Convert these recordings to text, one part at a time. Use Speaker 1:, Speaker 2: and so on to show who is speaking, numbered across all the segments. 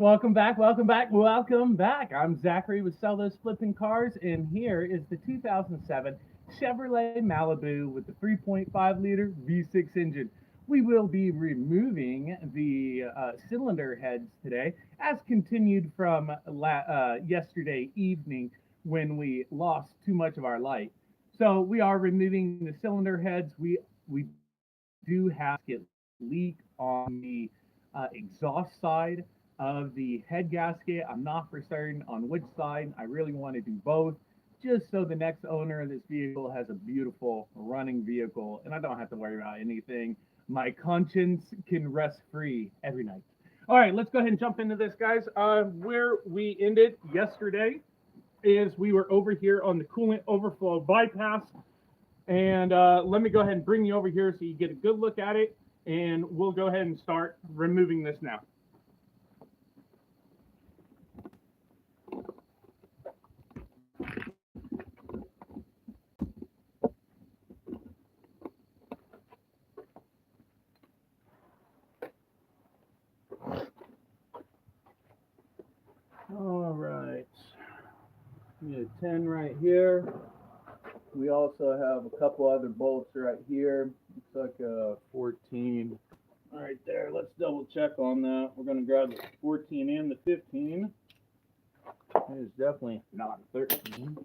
Speaker 1: Welcome back, welcome back, welcome back. I'm Zachary with Sell Those Flipping Cars, and here is the 2007 Chevrolet Malibu with the 3.5 liter V6 engine. We will be removing the cylinder heads today, as continued from yesterday evening when we lost too much of our light. So we are removing the cylinder heads. We do have a leak on the exhaust side of the head gasket. I'm not for certain on which side. I really want to do both just so the next owner of this vehicle has a beautiful running vehicle and I don't have to worry about anything. My conscience can rest free every night. All right, let's go ahead and jump into this, guys. Where we ended yesterday is we were over here on the coolant overflow bypass. And let me go ahead and bring you over here so you get a good look at it. And we'll go ahead and start removing this now. All right. We have 10 right here. We also have a couple other bolts right here. Looks like a 14 right there. Let's double check on that. We're going to grab the 14 and the 15. It is definitely not a 13.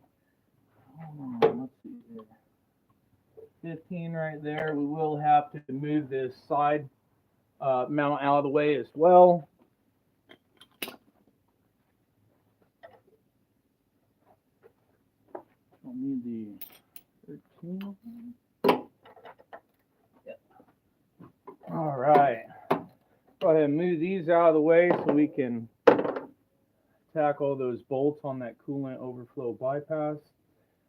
Speaker 1: Let's see here. 15 right there. We will have to move this side mount out of the way as well. I'll need the 13. Yep. All right. Go ahead and move these out of the way so we can tackle those bolts on that coolant overflow bypass.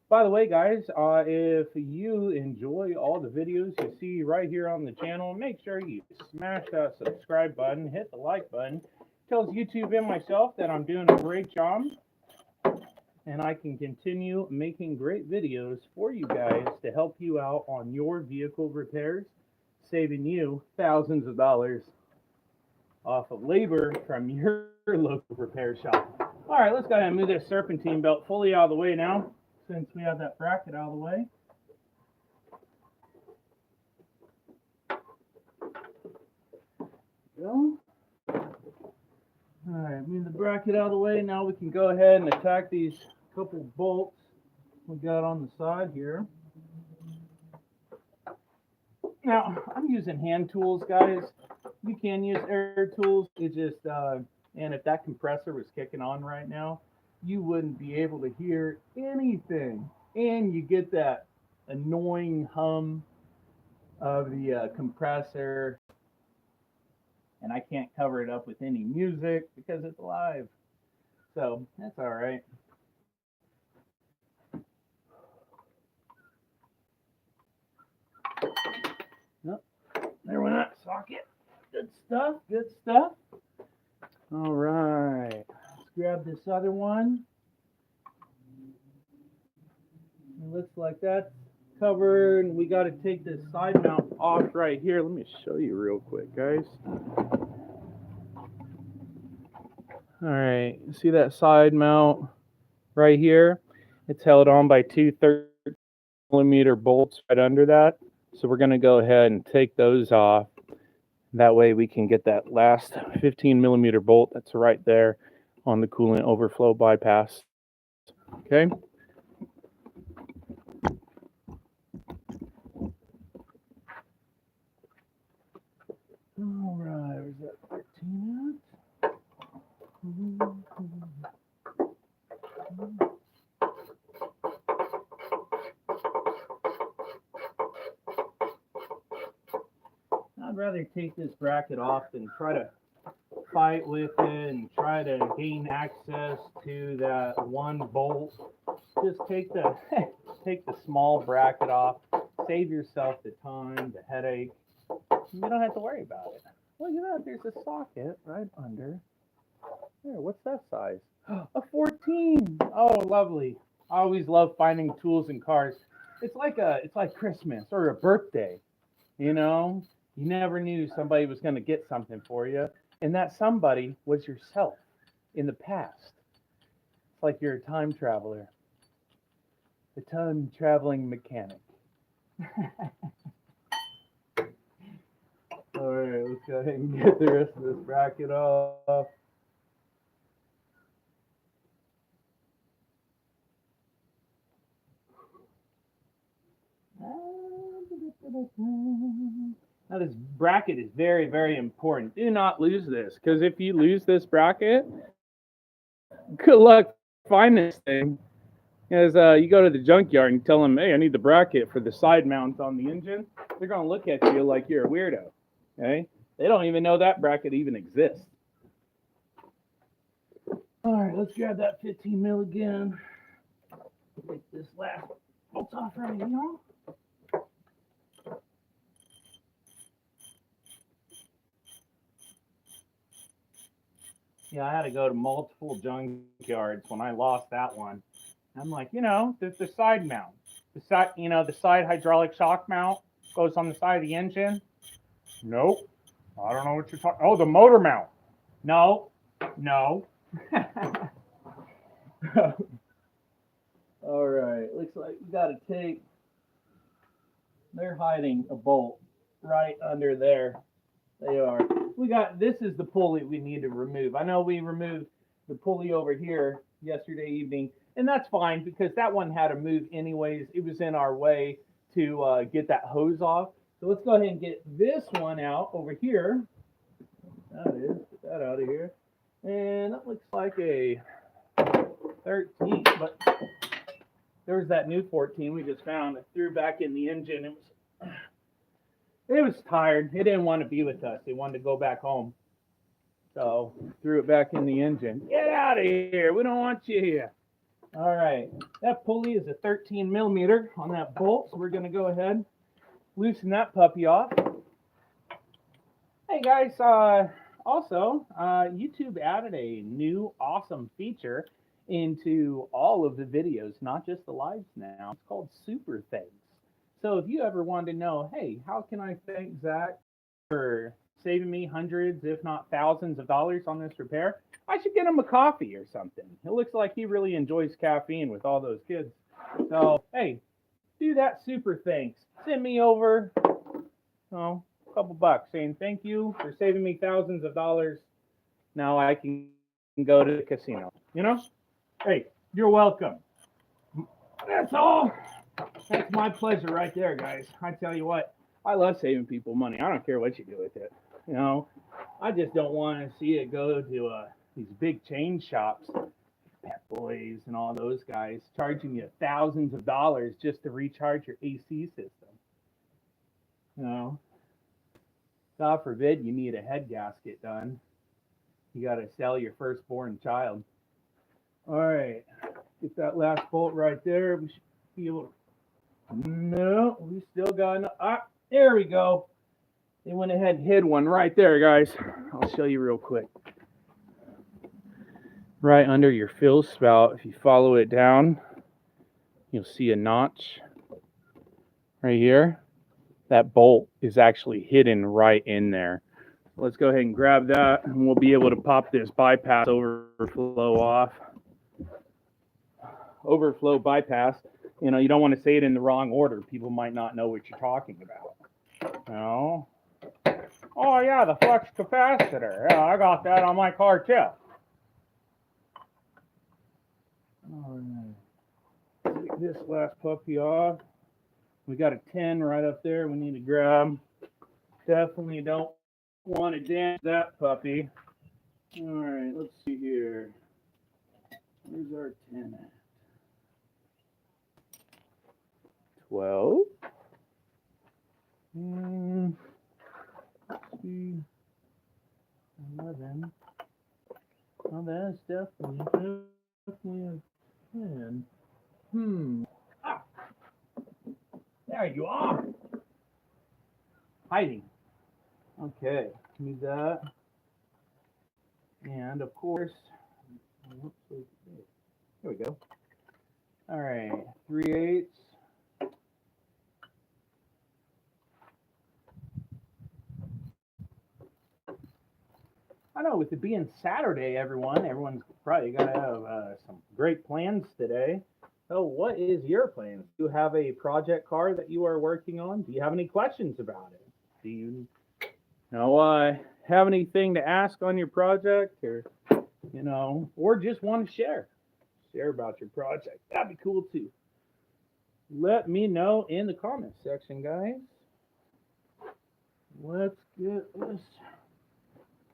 Speaker 1: By the way, guys, if you enjoy all the videos you see right here on the channel, make sure you smash that subscribe button, hit the like button. It tells YouTube and myself that I'm doing a great job and I can continue making great videos for you guys to help you out on your vehicle repairs, saving you thousands of dollars off of labor from your local repair shop. All right, let's go ahead and move this serpentine belt fully out of the way now, since we have that bracket out of the way. Go. All right, move the bracket out of the way. Now we can go ahead and attack these couple bolts we got on the side here. Now, I'm using hand tools, guys. You can use air tools. It just, and if that compressor was kicking on right now, you wouldn't be able to hear anything. And you get that annoying hum of the compressor. And I can't cover it up with any music because it's live. So that's all right. Nope. There went that socket. Good stuff, good stuff. All right. Let's grab this other one. It looks like that's covered. We got to take this side mount off right here. Let me show you real quick, guys. All right, see that side mount right here? It's held on by two 13mm bolts right under that. So we're going to go ahead and take those off. That way we can get that last 15mm bolt that's right there on the coolant overflow bypass. Okay. All right, where's that 13 at? I'd rather take this bracket off than try to fight with it and try to gain access to that one bolt. Just take the take the small bracket off. Save yourself the time, the headache. You don't have to worry about it. Look at that. There's a socket right under. There, what's that size? A 14. Oh, lovely. I always love finding tools in cars. It's like Christmas or a birthday. You know, you never knew somebody was going to get something for you. And that somebody was yourself in the past. It's like you're a time traveler, a time traveling mechanic. All right, let's go ahead and get the rest of this bracket off. Now this bracket is very, very important. Do not lose this, because if you lose this bracket, good luck finding this thing. As you go to the junkyard and tell them, hey, I need the bracket for the side mount on the engine, they're going to look at you like you're a weirdo. Okay? They don't even know that bracket even exists. All right, let's grab that 15 mil again. Take this last bolt off right here. Yeah, I had to go to multiple junkyards when I lost that one. I'm like, the side mount, the side hydraulic shock mount goes on the side of the engine. Nope, I don't know what you're talking. Oh, the motor mount. No. All right, looks like we got to take. They're hiding a bolt right under there. They are. This is the pulley we need to remove. I know we removed the pulley over here yesterday evening, and that's fine because that one had to move anyways. It was in our way to get that hose off. So let's go ahead and get this one out over here. That is, get that out of here. And that looks like a 13, but there's that new 14 we just found. I threw back in the engine. It was tired. It didn't want to be with us. It wanted to go back home. So threw it back in the engine. Get out of here. We don't want you here. All right. That pulley is a 13 millimeter on that bolt. So we're going to go ahead, loosen that puppy off. Hey guys, also, YouTube added a new awesome feature into all of the videos, not just the lives now. It's called Super Thanks. So if you ever wanted to know, hey, how can I thank Zach for saving me hundreds, if not thousands of dollars on this repair, I should get him a coffee or something. It looks like he really enjoys caffeine with all those kids. So, hey, do that super thanks. Send me over, a couple bucks saying thank you for saving me thousands of dollars. Now I can go to the casino. Hey, you're welcome. That's all. That's my pleasure right there, guys. I tell you what, I love saving people money. I don't care what you do with it. I just don't want to see it go to these big chain shops, Pet Boys and all those guys, charging you thousands of dollars just to recharge your AC system. God forbid you need a head gasket done. You got to sell your firstborn child. All right, get that last bolt right there. We should be able to. No, we still got enough. There we go. They went ahead and hid one right there, guys. I'll show you real quick. Right under your fill spout, if you follow it down, you'll see a notch right here. That bolt is actually hidden right in there. Let's go ahead and grab that, and we'll be able to pop this bypass overflow off. Overflow bypass. You don't want to say it in the wrong order. People might not know what you're talking about. Oh yeah, the flux capacitor. Yeah, I got that on my car too. All right. Take this last puppy off. We got a 10 right up there we need to grab. Definitely don't want to damage that puppy. All right, let's see here. Where's our 10 at? 12. Let's see. 11. Oh, that's definitely a 10. There you are. Hiding. Okay, need that. And of course, here we go. All right, 3/8. I know with it being Saturday, everyone's probably got to have some great plans today. So, what is your plans? Do you have a project car that you are working on? Do you have any questions about it? Do you know have anything to ask on your project, or or just want to share about your project? That'd be cool too. Let me know in the comments section, guys. Let's get this.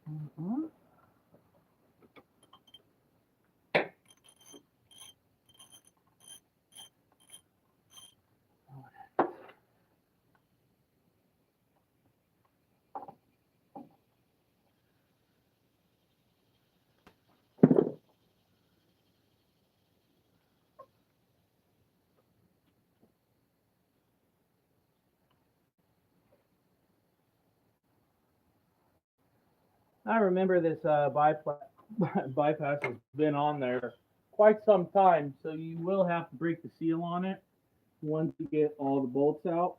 Speaker 1: Mhm. I remember this bypass has been on there quite some time, so you will have to break the seal on it once you get all the bolts out.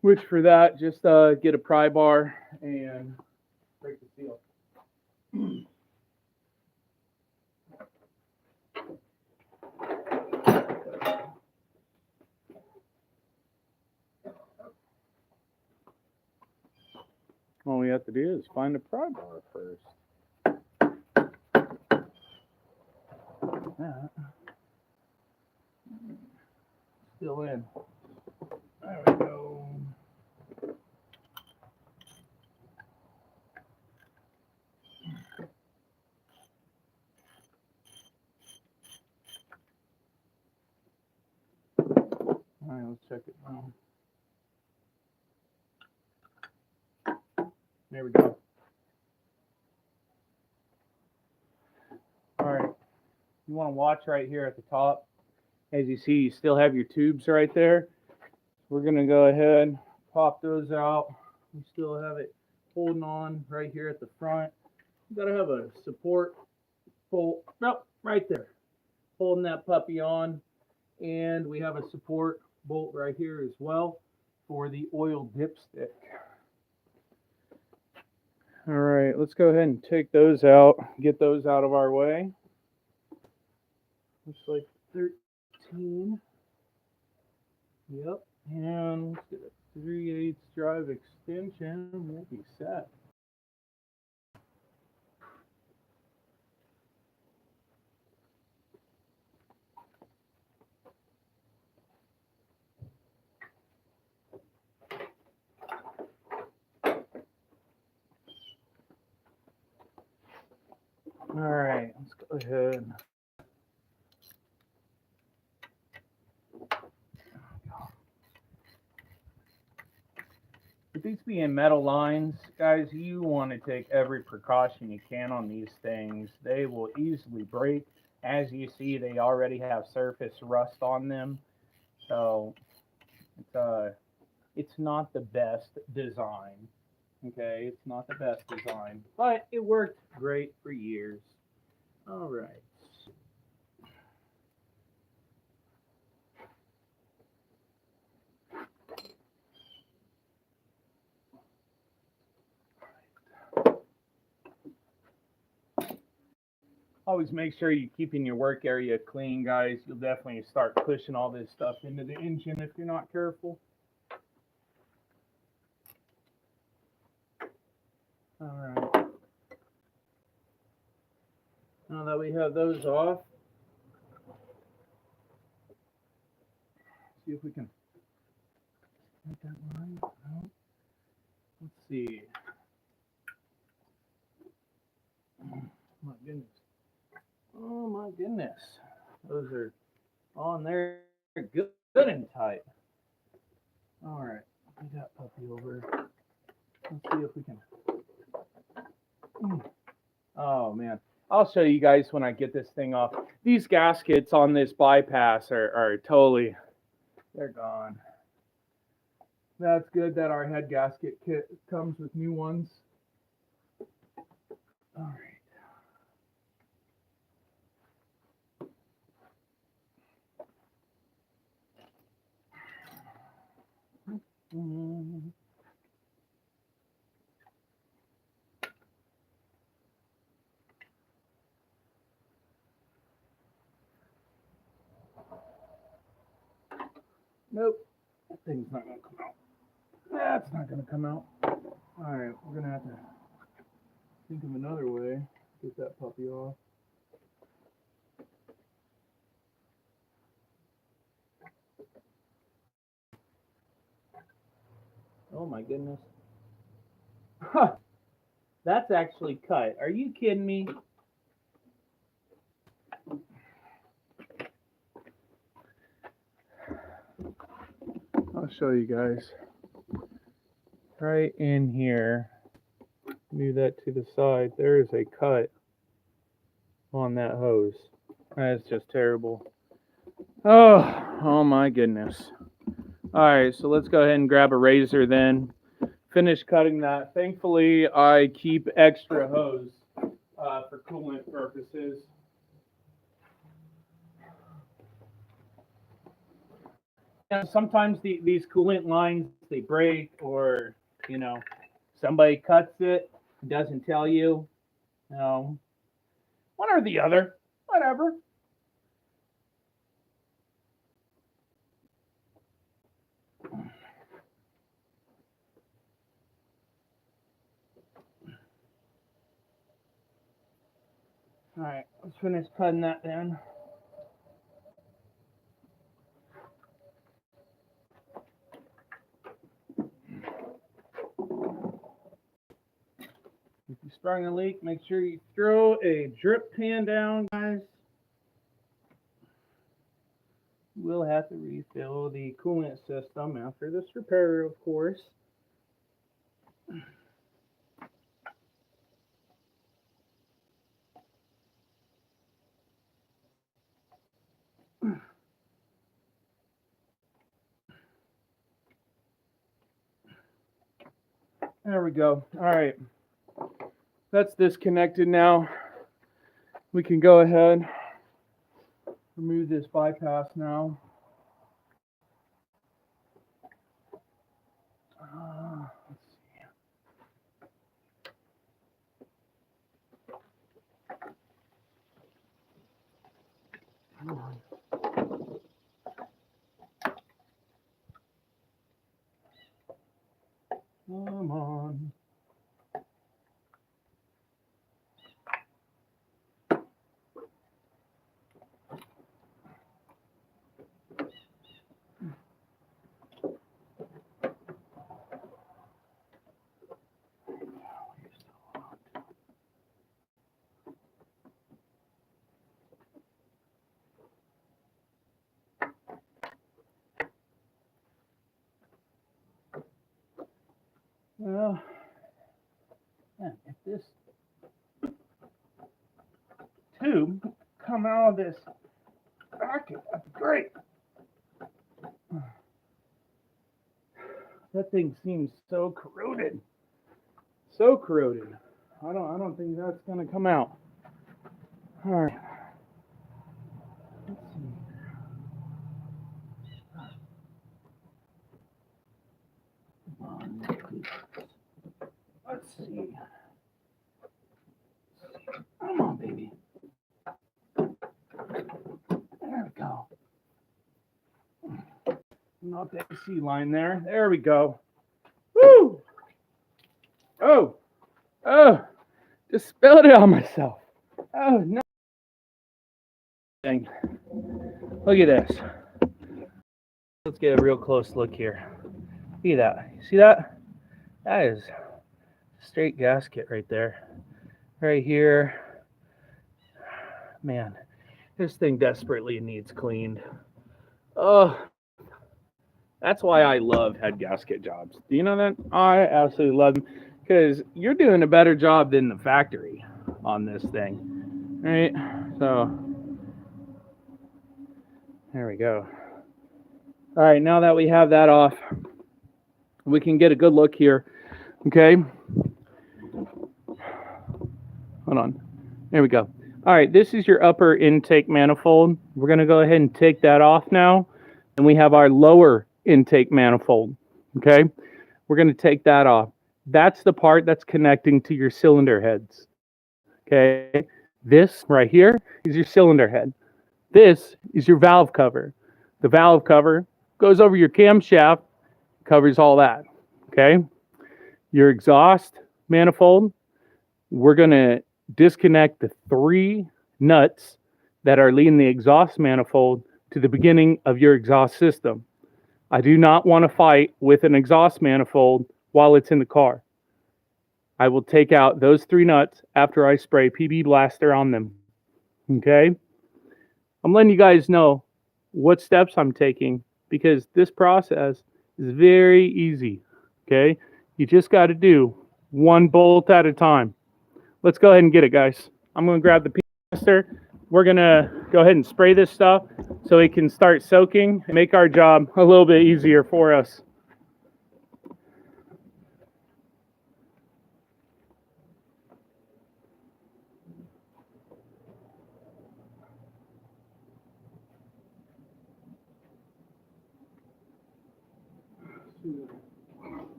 Speaker 1: Which for that, just get a pry bar and break the seal. All we have to do is find a pry bar first. Still in. There we go. All right, let's check it now. There we go. All right. You want to watch right here at the top. As you see, you still have your tubes right there. We're going to go ahead, pop those out. We still have it holding on right here at the front. You got to have a support bolt. Nope, right there. Holding that puppy on. And we have a support bolt right here as well for the oil dipstick. All right, let's go ahead and take those out, get those out of our way. Looks like 13. Yep, and let's get a 3/8 drive extension. We'll be set. All right, let's go ahead. With these being metal lines, guys, you want to take every precaution you can on these things. They will easily break. As you see, they already have surface rust on them. So it's not the best design. Okay, it's not the best design, but it worked great for years. All right. Always make sure you're keeping your work area clean, guys. You'll definitely start pushing all this stuff into the engine if you're not careful. All right. Now that we have those off, see if we can make that line. No. Let's see. My goodness. Oh my goodness. Those are on there good and tight. All right. Get that puppy over. Let's see if we can. Oh man. I'll show you guys when I get this thing off. These gaskets on this bypass are totally, they're gone. That's good that our head gasket kit comes with new ones. All right. Nope. That thing's not going to come out. That's not going to come out. All right, we're going to have to think of another way to get that puppy off. Oh my goodness. Huh. That's actually cut. Are you kidding me? I'll show you guys. Right in here, move that to the side. There is a cut on that hose. That's just terrible. Oh my goodness. All right, so let's go ahead and grab a razor then. Finish cutting that. Thankfully, I keep extra hose for coolant purposes. Sometimes these coolant lines, they break, or somebody cuts it, doesn't tell you, one or the other, whatever. All right, let's finish cutting that then. If you sprung a leak, make sure you throw a drip pan down, guys. We'll have to refill the coolant system after this repair, of course. There we go. All right. That's disconnected now. We can go ahead, remove this bypass now. Let's see. Come on. Well, man, if this tube come out of this bracket, that's great. That thing seems so corroded. So corroded. I don't think that's gonna come out. All right. Let's see. Let's see. Come on, baby. There we go. Not the AC line there. There we go. Woo! Oh! Just spilled it on myself. Oh no! Dang. Look at this. Let's get a real close look here. Look at that. You see that? That is straight gasket right there. Right here. Man, this thing desperately needs cleaned. Oh, that's why I love head gasket jobs. Do you know that? I absolutely love them because you're doing a better job than the factory on this thing. Right? So, there we go. All right, now that we have that off, we can get a good look here. Okay? Hold on. There we go. All right, this is your upper intake manifold. We're going to go ahead and take that off now. And we have our lower intake manifold. Okay? We're going to take that off. That's the part that's connecting to your cylinder heads. Okay? This right here is your cylinder head. This is your valve cover. The valve cover goes over your camshaft, covers all that. Okay. Your exhaust manifold, we're going to disconnect the 3 nuts that are leading the exhaust manifold to the beginning of your exhaust system. I do not want to fight with an exhaust manifold while it's in the car. I will take out those 3 nuts after I spray PB Blaster on them. Okay? I'm letting you guys know what steps I'm taking because this process is very easy. Okay? You just got to do one bolt at a time. Let's go ahead and get it, guys. I'm going to grab the PB Blaster. We're going to go ahead and spray this stuff so it can start soaking and make our job a little bit easier for us.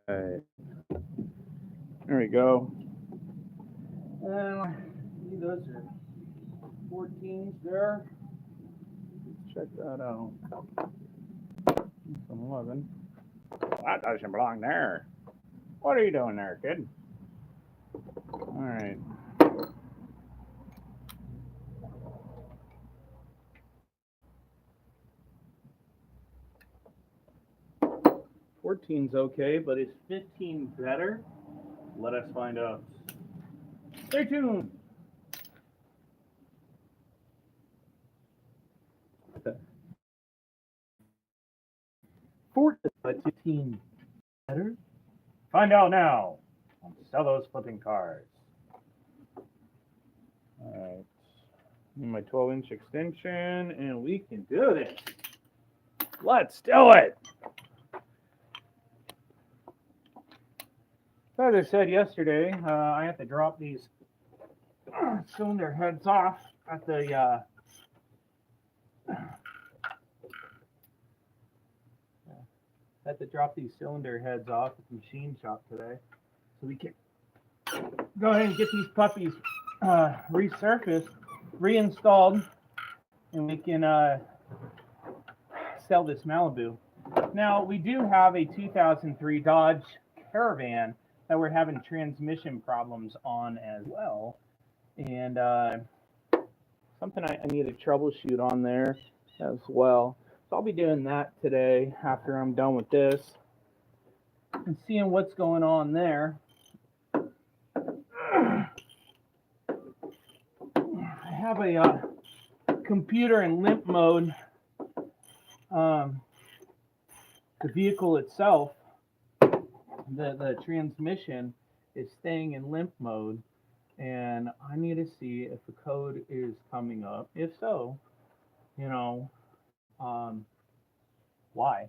Speaker 1: Right. There we go. Those are 14s there. Check that out. Some 11. That doesn't belong there. What are you doing there, kid? All right. $14's okay, but is 15 better? Let us find out. Stay tuned. But 15 better? Find out now on Sell Those Flipping Cars. All right. My 12-inch extension, and we can do this. Let's do it. So as I said yesterday, I have to drop these cylinder heads off at the had to drop these cylinder heads off at the machine shop today, so we can go ahead and get these puppies resurfaced, reinstalled, and we can sell this Malibu. Now we do have a 2003 Dodge Caravan that we're having transmission problems on as well, and something I need to troubleshoot on there as well. So I'll be doing that today after I'm done with this and seeing what's going on there. I have a computer in limp mode. The vehicle itself, the transmission is staying in limp mode, and I need to see if the code is coming up. If so, why?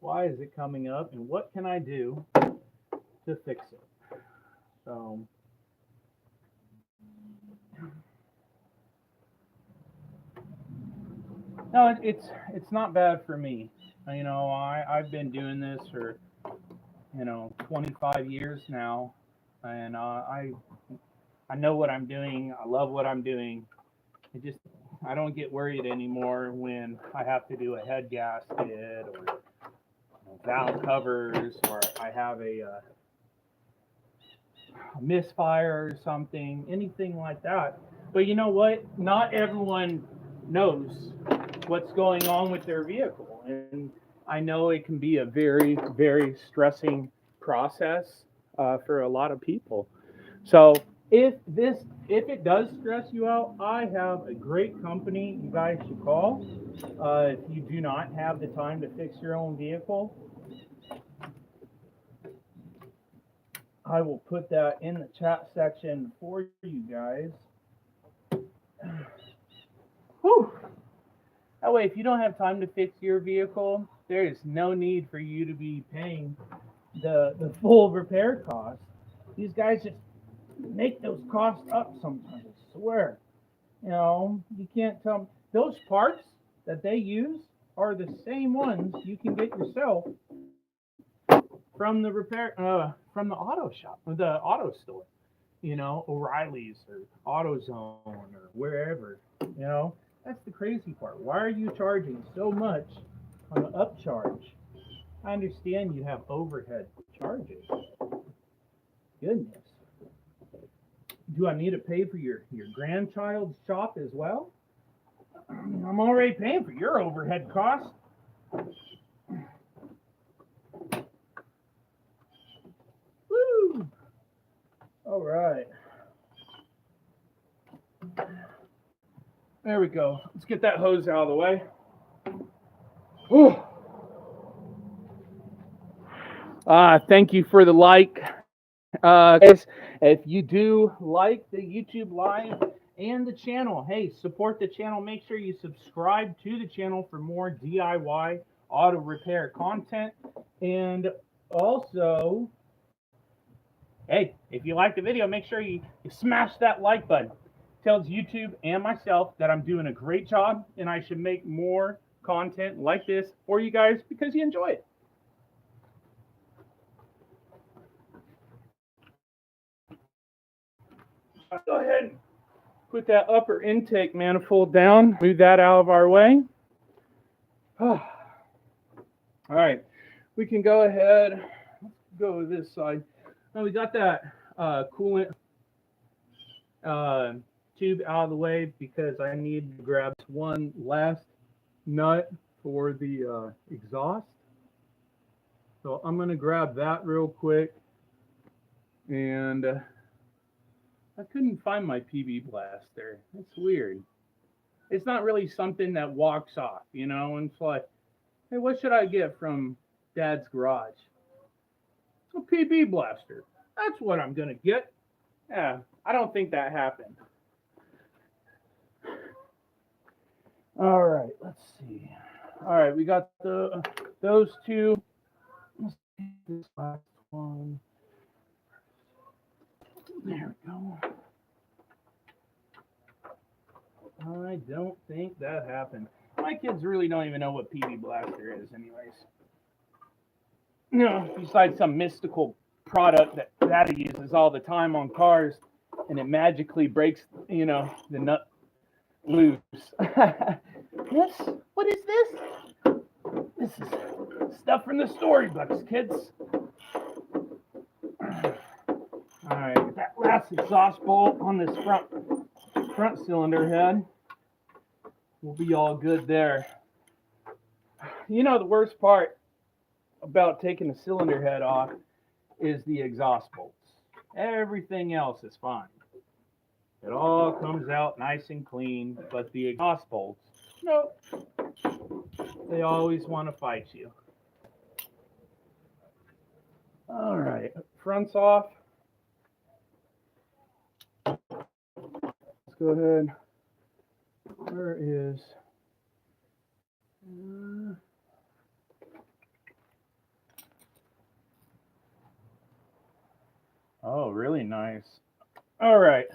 Speaker 1: Why is it coming up, and what can I do to fix it? So no, it's not bad for me. I've been doing this for 25 years now, and I know what I'm doing. I love what I'm doing. I don't get worried anymore when I have to do a head gasket or valve covers, or I have a misfire or something, anything like that. But you know what? Not everyone knows what's going on with their vehicle, and I know it can be a very, very stressing process for a lot of people. So if it does stress you out, I have a great company you guys should call. If you do not have the time to fix your own vehicle, I will put that in the chat section for you guys. Whew. That way, if you don't have time to fix your vehicle, there is no need for you to be paying the full repair cost. These guys just make those costs up sometimes. I swear. You can't tell me. Those parts that they use are the same ones you can get yourself from the from the auto shop, the auto store. O'Reilly's or AutoZone or wherever. That's the crazy part. Why are you charging so much on the upcharge? I understand you have overhead charges. Goodness. Do I need to pay for your grandchild's shop as well? I'm already paying for your overhead costs. Woo! All right. There we go. Let's get that hose out of the way. Whew. Thank you for the like. Guys, if you do like the YouTube live and the channel, hey, support the channel. Make sure you subscribe to the channel for more DIY auto repair content. And also, hey, if you like the video, make sure you smash that like button. It tells YouTube and myself that I'm doing a great job and I should make more content like this for you guys because you enjoy it. Go ahead and put that upper intake manifold down. Move that out of our way. All right, we can go ahead. Let's go to this side. Now we got that coolant tube out of the way because I need to grab one last nut for the exhaust. So I'm going to grab that real quick. And I couldn't find my PB blaster. That's weird. It's not really something that walks off, and it's like, hey, what should I get from Dad's garage? A PB blaster. That's what I'm going to get. Yeah, I don't think that happened. All right, let's see. All right, we got those two. Let's see this last one. There we go. I don't think that happened. My kids really don't even know what PB blaster is anyways. Besides some mystical product that Daddy uses all the time on cars and it magically breaks, the nut loose. This? What is this? This is stuff from the storybooks, kids. All right, that last exhaust bolt on this front cylinder head will be all good there. The worst part about taking the cylinder head off is the exhaust bolts. Everything else is fine. It all comes out nice and clean, but the exhaust bolts, nope. They always want to fight you. All right, front's off. Let's go ahead. Where is... Oh, really nice. All right.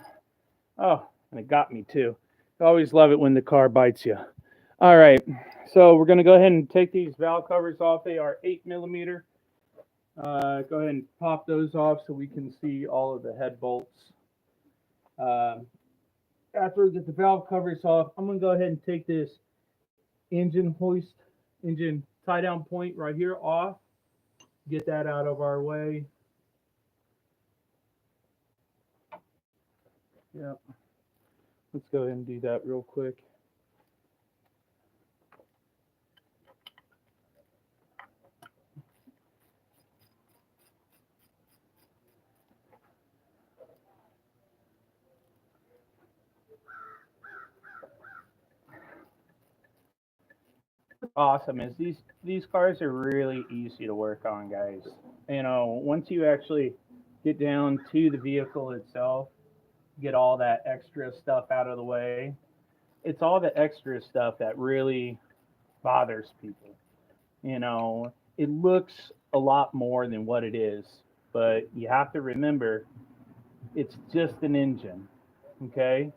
Speaker 1: Oh, and it got me too. I always love it when the car bites you. All right. So we're going to go ahead and take these valve covers off. They are 8mm. Go ahead and pop those off so we can see all of the head bolts. After we get the valve covers off, I'm going to go ahead and take this engine tie down point right here off. Get that out of our way. Yep. Let's go ahead and do that real quick. Awesome is these cars are really easy to work on, guys. Once you actually get down to the vehicle itself, get all that extra stuff out of the way. It's all the extra stuff that really bothers people. It looks a lot more than what it is. But you have to remember, it's just an engine, okay?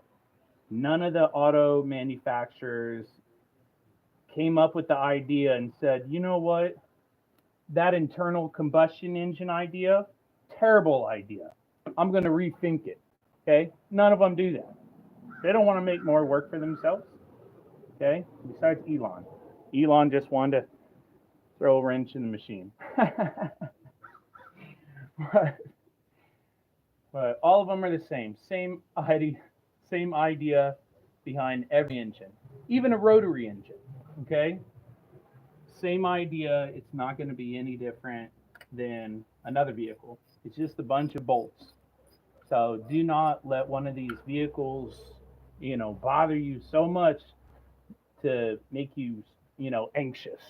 Speaker 1: None of the auto manufacturers came up with the idea and said, you know what, that internal combustion engine idea, terrible idea. I'm going to rethink it. Okay? None of them do that. They don't want to make more work for themselves. Okay? Besides Elon. Elon just wanted to throw a wrench in the machine. but all of them are the same. Same idea behind every engine. Even a rotary engine. Okay? Same idea. It's not going to be any different than another vehicle. It's just a bunch of bolts. So do not let one of these vehicles, bother you so much to make you, anxious.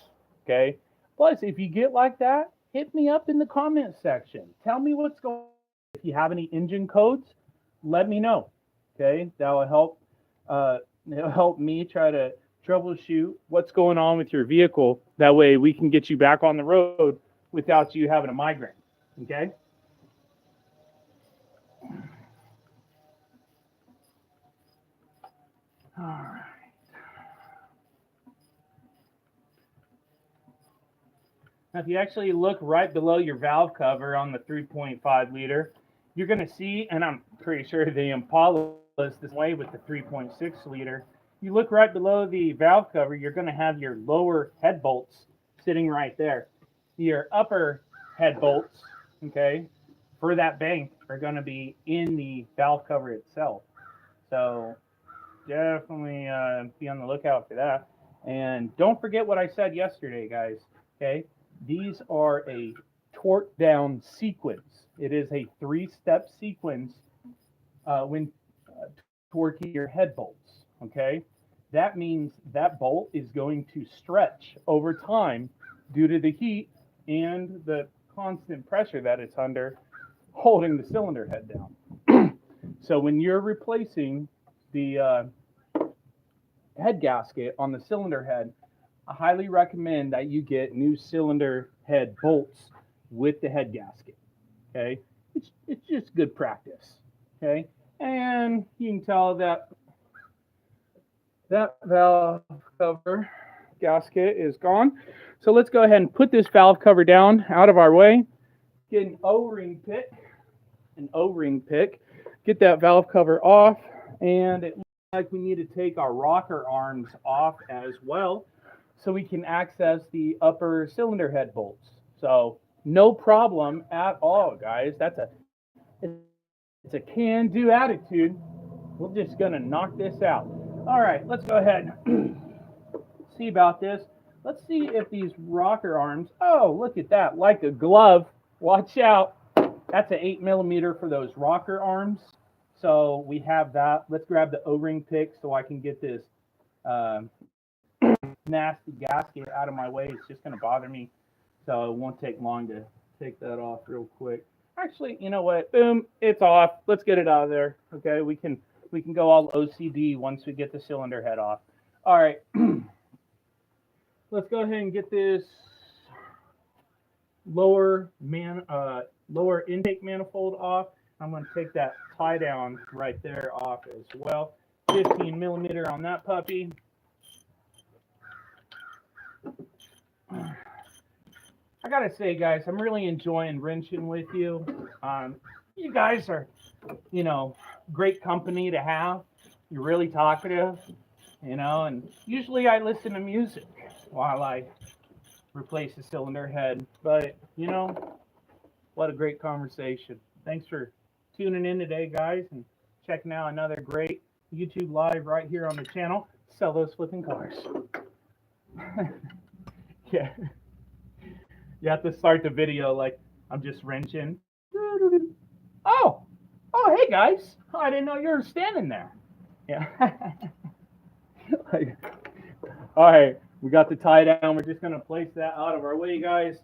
Speaker 1: Okay. Plus, if you get like that, hit me up in the comment section. Tell me what's going on. If you have any engine codes, let me know. Okay. That'll help. It'll help me try to troubleshoot what's going on with your vehicle. That way we can get you back on the road without you having a migraine. Okay. All right. Now, if you actually look right below your valve cover on the 3.5 liter, you're going to see, and I'm pretty sure the Impala is this way with the 3.6 liter. You look right below the valve cover, you're going to have your lower head bolts sitting right there. Your upper head bolts, okay, for that bank are going to be in the valve cover itself. So definitely be on the lookout for that. And don't forget what I said yesterday, guys. Okay, these are a torque down sequence. It is a 3-step sequence when torquing your head bolts. Okay, that means that bolt is going to stretch over time due to the heat and the constant pressure that it's under, holding the cylinder head down. So when you're replacing the head gasket on the cylinder head, I highly recommend that you get new cylinder head bolts with the head gasket. Okay, it's just good practice. Okay, and you can tell that valve cover gasket is gone. So let's go ahead and put this valve cover down out of our way. Get an O-ring pick, get that valve cover off, and it looks like we need to take our rocker arms off as well so we can access the upper cylinder head bolts. So no problem at all, guys. It's a can-do attitude. We're just gonna knock this out. All right, let's go ahead and see about this. Let's see if these rocker arms, oh, look at that, like a glove. Watch out. That's an 8mm for those rocker arms. So we have that. Let's grab the O-ring pick so I can get this nasty gasket out of my way. It's just going to bother me. So it won't take long to take that off real quick. Actually, you know what? Boom, it's off. Let's get it out of there. Okay, we can go all OCD once we get the cylinder head off. All right. Let's go ahead and get this lower intake manifold off. I'm going to take that tie down right there off as well. 15mm on that puppy. I gotta say, guys, I'm really enjoying wrenching with you. You guys are, great company to have. You're really talkative, and usually I listen to music while I replace the cylinder head. But, what a great conversation. Thanks for tuning in today, guys, and checking out another great YouTube live right here on the channel. Sell those flipping cars. Yeah. You have to start the video like I'm just wrenching. Oh, hey guys. Oh, I didn't know you were standing there. Yeah. All right, we got the tie down. We're just going to place that out of our way, guys.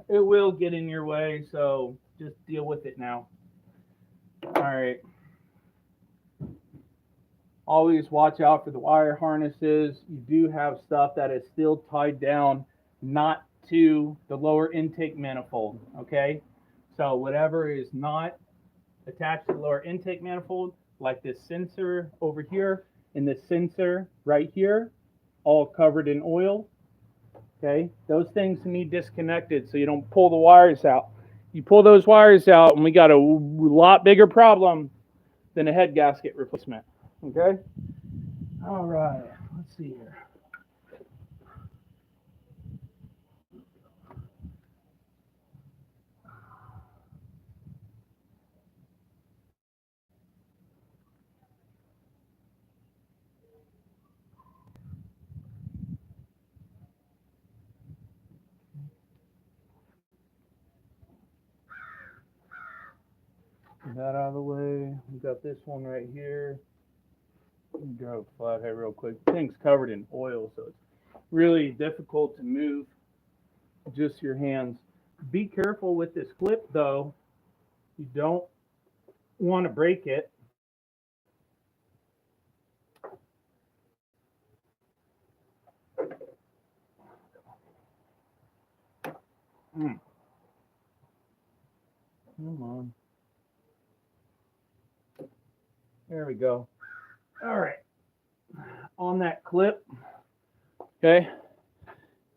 Speaker 1: It will get in your way, so just deal with it now. All right. Always watch out for the wire harnesses. You do have stuff that is still tied down, not to the lower intake manifold, okay? So whatever is not attached to the lower intake manifold, like this sensor over here and this sensor right here, all covered in oil, okay? Those things need disconnected so you don't pull the wires out. You pull those wires out and we got a lot bigger problem than a head gasket replacement, okay? All right, let's see here. Get that out of the way. We got this one right here. Let me grab a flathead real quick. The thing's covered in oil, so it's really difficult to move just your hands. Be careful with this clip, though. You don't want to break it. Come on. There we go. All right. On that clip, okay,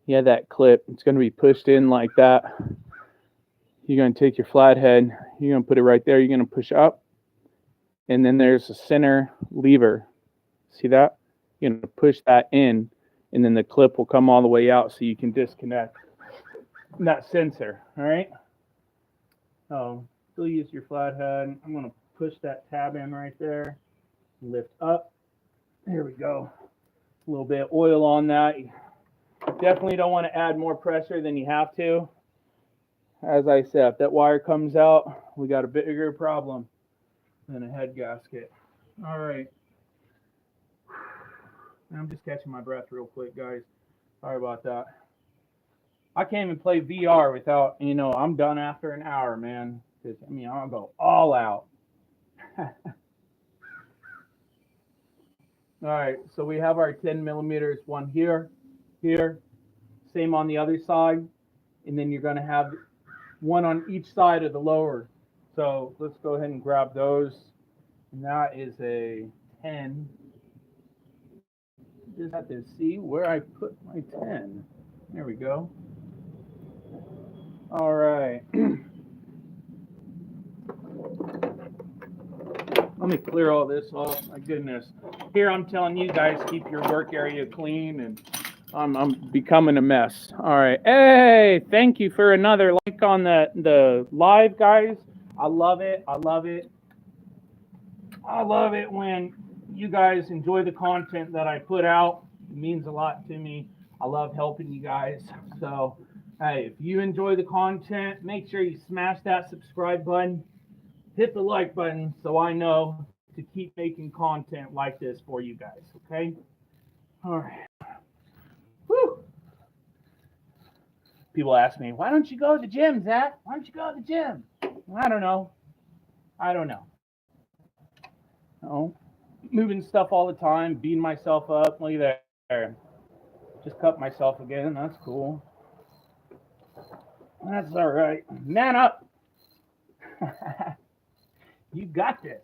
Speaker 1: yeah, that clip, it's going to be pushed in like that. You're going to take your flathead, you're going to put it right there, you're going to push up, and then there's a center lever. See that? You're going to push that in, and then the clip will come all the way out so you can disconnect that sensor, all right? So still use your flathead. I'm going to push that tab in right there, lift up. There we go. A little bit of oil on that. You definitely don't want to add more pressure than you have to. As I said, if that wire comes out, we got a bigger problem than a head gasket. All right. I'm just catching my breath real quick, guys. Sorry about that. I can't even play VR without, I'm done after an hour, man. I'll go all out. All right, so we have our 10 millimeters, one here, same on the other side, and then you're going to have one on each side of the lower. So let's go ahead and grab those, and that is a 10. Just have to see where I put my 10. There we go. All right. Let me clear all this off. My goodness. Here I'm telling you guys, keep your work area clean, and I'm becoming a mess. All right. Hey, thank you for another like on the live, guys. I love it. I love it. I love it when you guys enjoy the content that I put out. It means a lot to me. I love helping you guys. So, hey, if you enjoy the content, make sure you smash that subscribe button. Hit the like button so I know to keep making content like this for you guys, okay? All right. Woo! People ask me, why don't you go to the gym, Zach? Why don't you go to the gym? I don't know. Oh, moving stuff all the time, beating myself up. Look at there. Just cut myself again. That's cool. That's all right. Man up. You got this.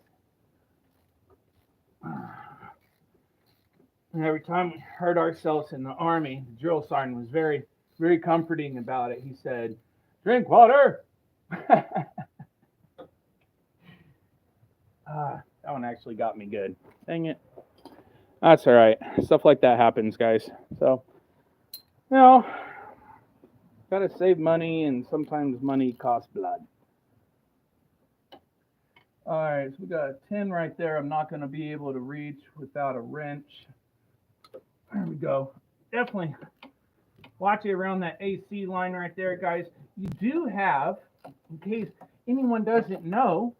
Speaker 1: And every time we hurt ourselves in the Army, the drill sergeant was very, very comforting about it. He said, drink water. That one actually got me good. Dang it. That's all right. Stuff like that happens, guys. So, got to save money, and sometimes money costs blood. All right, so we got a 10 right there. I'm not going to be able to reach without a wrench. There we go. Definitely watch it around that AC line right there, guys. You do have, in case anyone doesn't know,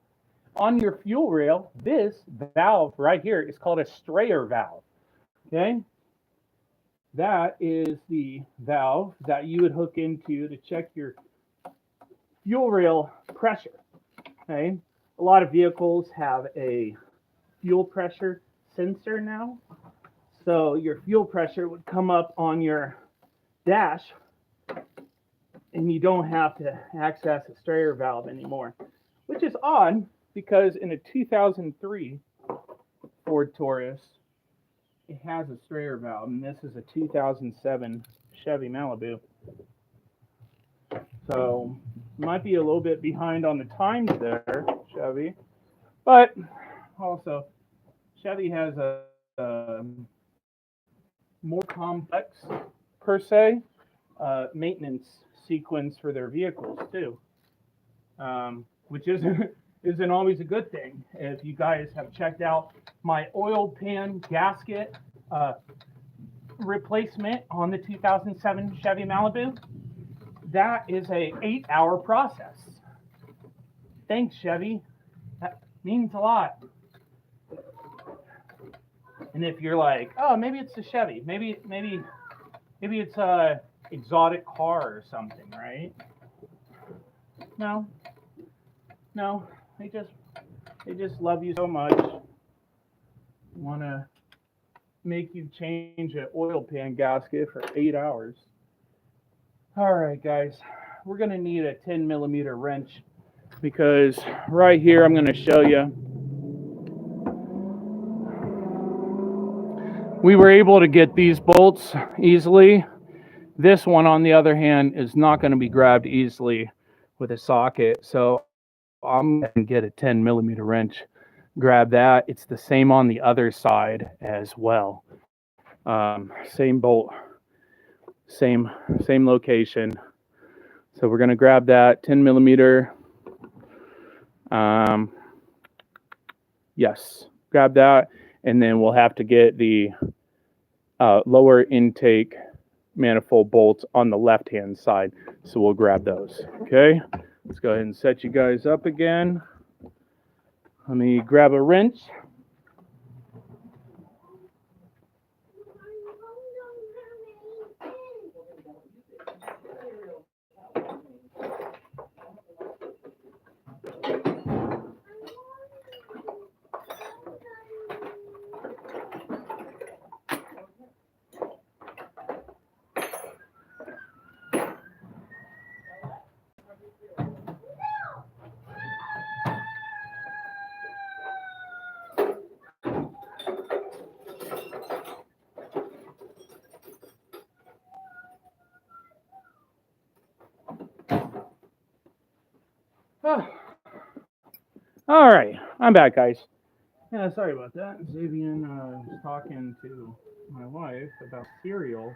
Speaker 1: on your fuel rail, this valve right here is called a strayer valve. Okay? That is the valve that you would hook into to check your fuel rail pressure. Okay? A lot of vehicles have a fuel pressure sensor now. So your fuel pressure would come up on your dash and you don't have to access a sprayer valve anymore, which is odd because in a 2003 Ford Taurus, it has a sprayer valve, and this is a 2007 Chevy Malibu. So might be a little bit behind on the times there, Chevy, but also Chevy has a more complex, per se, maintenance sequence for their vehicles too, which isn't always a good thing. If you guys have checked out my oil pan gasket replacement on the 2007 Chevy Malibu, that is a 8-hour process. Thanks, Chevy. That means a lot. And if you're like, oh, maybe it's a Chevy, maybe it's a exotic car or something, right? No, they just love you so much. Want to make you change an oil pan gasket for 8 hours. All right, guys, we're gonna need a 10mm wrench because right here I'm gonna show you. We were able to get these bolts easily. This one, on the other hand, is not going to be grabbed easily with a socket. So I'm going to get a 10mm wrench, grab that. It's the same on the other side as well. Same bolt, same location. So we're going to grab that 10mm. Yes, grab that. And then we'll have to get the lower intake manifold bolts on the left-hand side. So we'll grab those. Okay, let's go ahead and set you guys up again. Let me grab a wrench. All right, I'm back, guys. Yeah, sorry about that. Xavier was talking to my wife about cereal.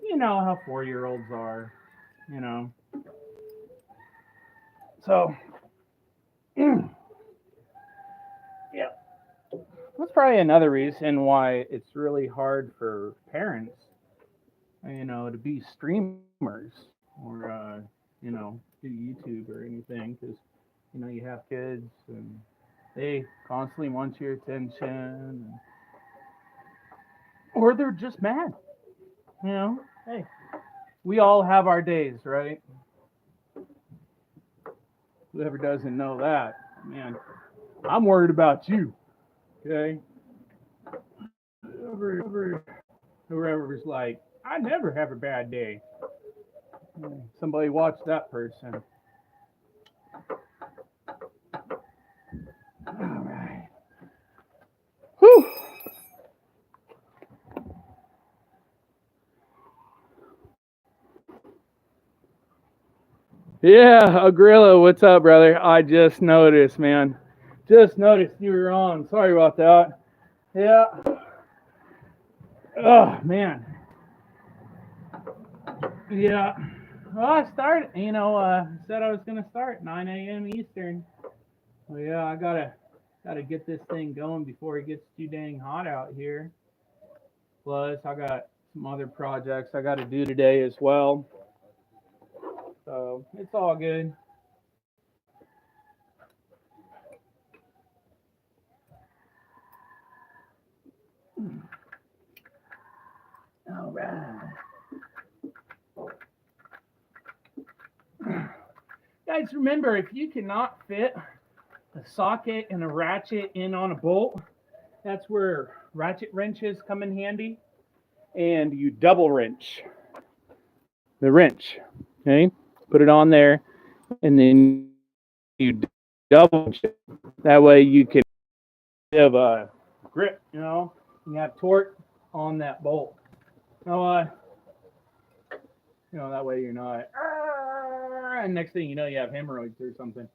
Speaker 1: You know how 4-year-olds are, you know. So, yeah, that's probably another reason why it's really hard for parents, you know, to be streamers or, you know, do YouTube or anything because, you know, you have kids and they constantly want your attention, or they're just mad. You know, hey, we all have our days, right? Whoever doesn't know that, man, I'm worried about you. Okay? Whoever's like, I never have a bad day. Somebody watch that person. All right. Whew. Yeah, Agrilla, what's up, brother? I just noticed, man. Just noticed you were on. Sorry about that. Yeah. Oh, man. Yeah. Well, I started, you know, said I was going to start 9 a.m. Eastern. Well, yeah, I gotta get this thing going before it gets too dang hot out here. Plus, I got some other projects I got to do today as well. So it's all good. All right. Guys, remember, if you cannot fit a socket and a ratchet in on a bolt, that's where ratchet wrenches come in handy. And you double wrench the wrench. Okay? put it on there, and then you double check. That way you can have a grip, you have torque on that bolt. That way you're not, and next thing you know, you have hemorrhoids or something.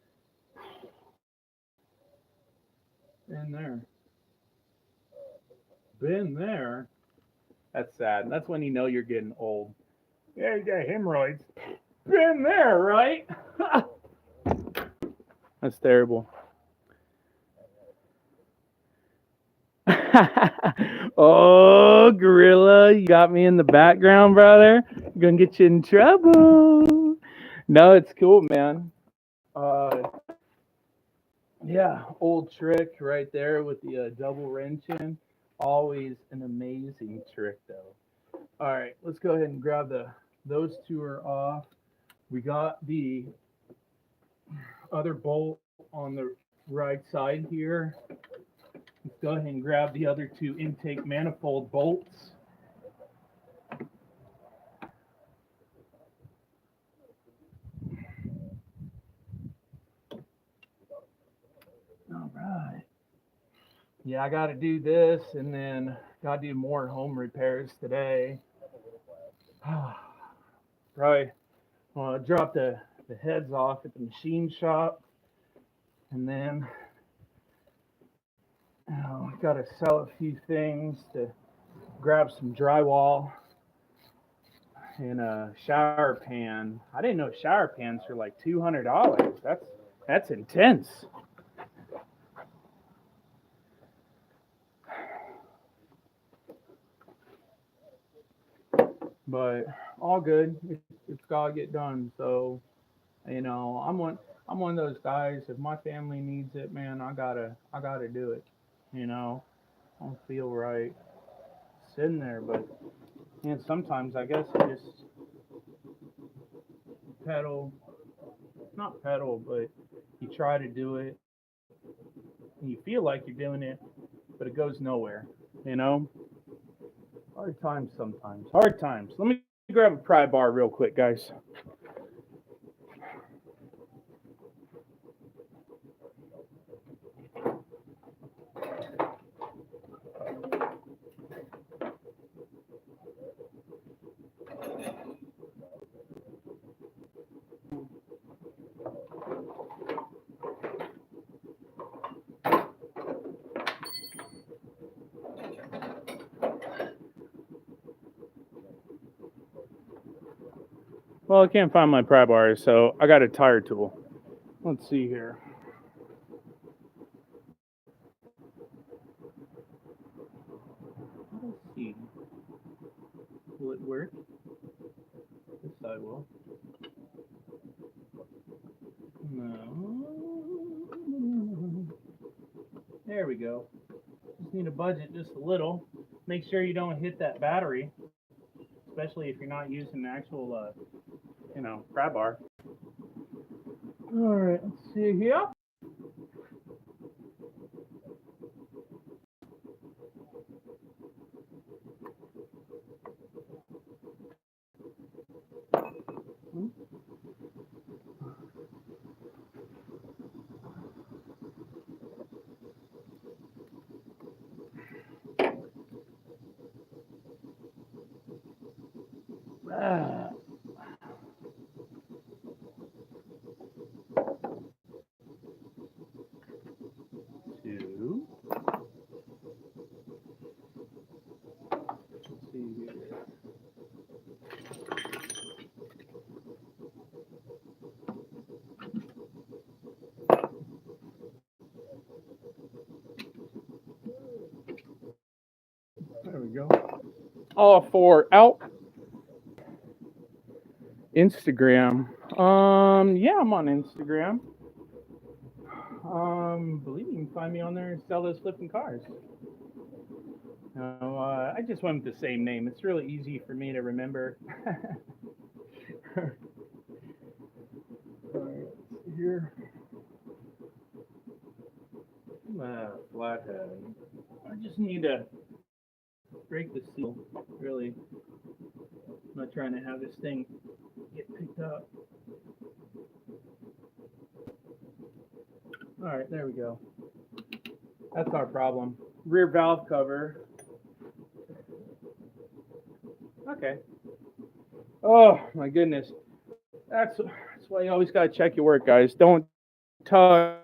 Speaker 1: In there. Been there. That's sad. That's when you know you're getting old. Yeah, you got hemorrhoids. Been there, right? That's terrible. Oh, Gorilla, you got me in the background, brother. I'm gonna get you in trouble. No, it's cool, man. Yeah, old trick right there with the double wrenching. Always an amazing trick, though. All right, let's go ahead and grab those two are off. We got the other bolt on the right side here. Let's go ahead and grab the other two intake manifold bolts. All right. Yeah, I got to do this and then got to do more home repairs today. Probably drop the heads off at the machine shop, and then got to sell a few things to grab some drywall and a shower pan. I didn't know shower pans were like $200. That's intense. But all good. It's gotta get done. So, I'm one of those guys. If my family needs it, man, I gotta do it. I don't feel right sitting there, but sometimes I guess you just pedal, not pedal, but you try to do it, and you feel like you're doing it, but it goes nowhere. Hard times sometimes. Hard times. Let me grab a pry bar real quick, guys. Well, I can't find my pry bars, so I got a tire tool. Let's see here. Let's see. Will it work? This side will. No. There we go. Just need to budge it just a little. Make sure you don't hit that battery, especially if you're not using the actual, pry bar. All right, let's see here. Two. Let's see here. There we go. All for out. Instagram. Yeah, I'm on Instagram. Believe you can find me on there and sell those flipping cars. I just went with the same name. It's really easy for me to remember. Alright, here. Flathead. I just need to break the seal, really. I'm not trying to have this thing get picked up. All right, there we go. That's our problem. Rear valve cover. Okay. Oh my goodness. That's why you always gotta check your work, guys. Don't tug.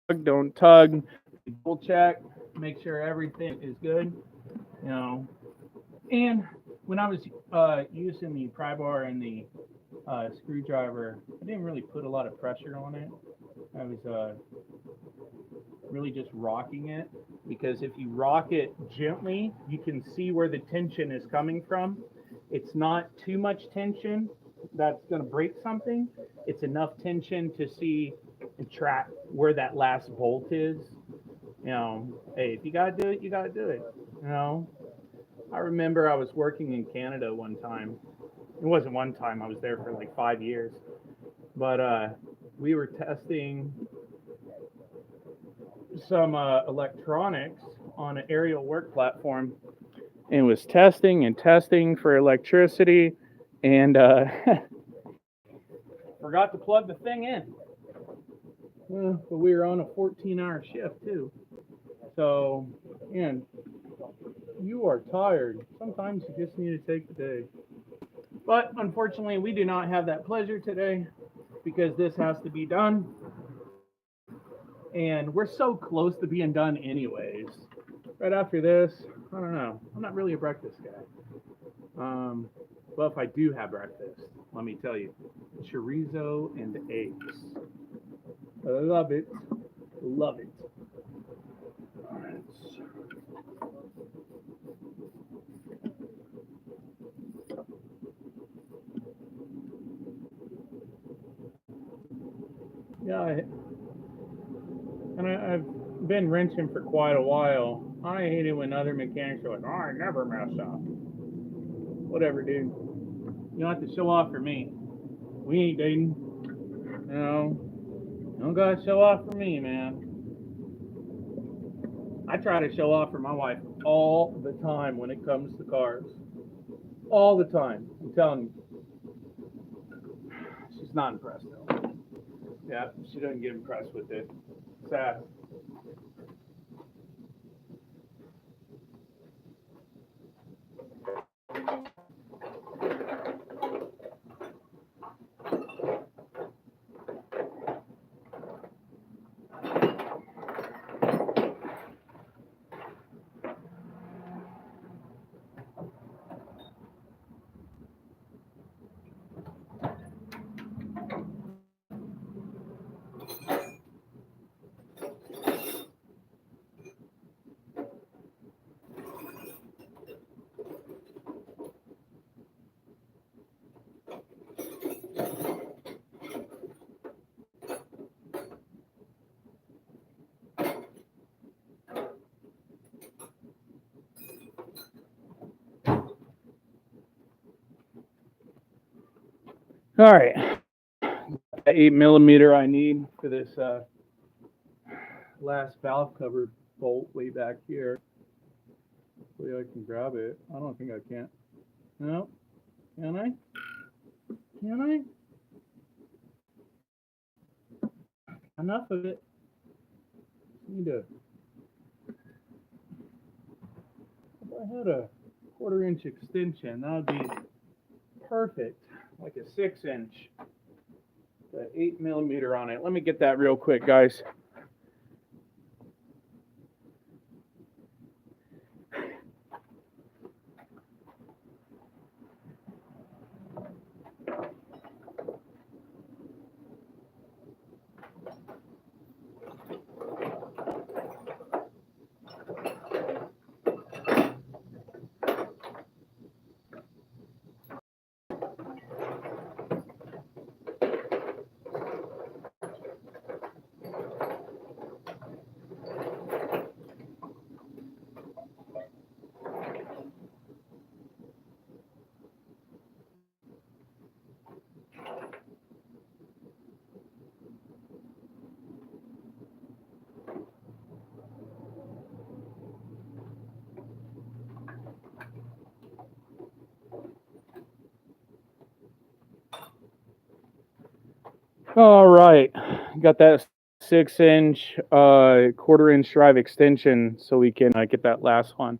Speaker 1: Double check. Make sure everything is good. You know. And when I was using the pry bar and the screwdriver, I didn't really put a lot of pressure on it. I was really just rocking it, because if you rock it gently, you can see where the tension is coming from. It's not too much tension that's going to break something. It's enough tension to see and track where that last bolt is. You know, hey, if you got to do it, you got to do it. You know, I remember I was working in Canada one time. It wasn't one time, I was there for like 5 years. But we were testing some electronics on an aerial work platform, and was testing for electricity, and forgot to plug the thing in. But we were on a 14-hour shift too. So, and you are tired. Sometimes you just need to take the day. But unfortunately, we do not have that pleasure today, because this has to be done. And we're so close to being done anyways. Right after this, I don't know. I'm not really a breakfast guy. But if I do have breakfast, let me tell you, chorizo and eggs. I love it. Love it. All right. Yeah, I've been wrenching for quite a while. I hate it when other mechanics are like, "Oh, I never mess up." Whatever, dude. You don't have to show off for me. We ain't dating. You know, you don't gotta show off for me, man. I try to show off for my wife all the time when it comes to cars. All the time. I'm telling you. She's not impressed though. Yeah, she doesn't get impressed with it. Sad. All right, the 8mm I need for this last valve cover bolt way back here. Hopefully I can grab it. I don't think I can. No, can I? Can I? Enough of it. Need to. If I had a 1/4-inch extension, that would be perfect. Like a 6-inch. The 8mm on it. Let me get that real quick, guys. All right, got that 6-inch, quarter-inch drive extension, so we can get that last one.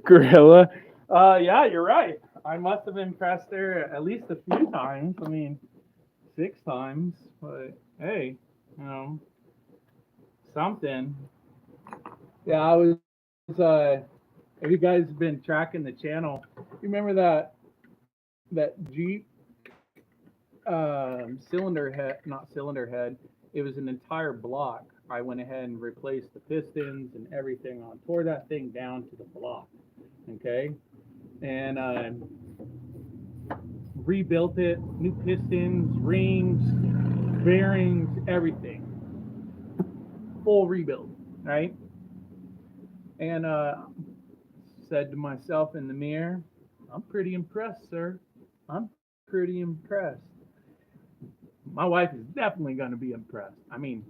Speaker 1: Gorilla. Yeah, you're right. I must have impressed her at least a few times. I mean, 6 times, but hey, you know, something. Yeah, I was. Have you guys been tracking the channel? You remember that Jeep cylinder head? Not cylinder head. It was an entire block. I went ahead and replaced the pistons and everything on. Tore that thing down to the block. Okay, and rebuilt it. New pistons, rings, bearings, everything. Full rebuild. Right. And said to myself in the mirror, I'm pretty impressed, sir. I'm pretty impressed. My wife is definitely going to be impressed. I mean,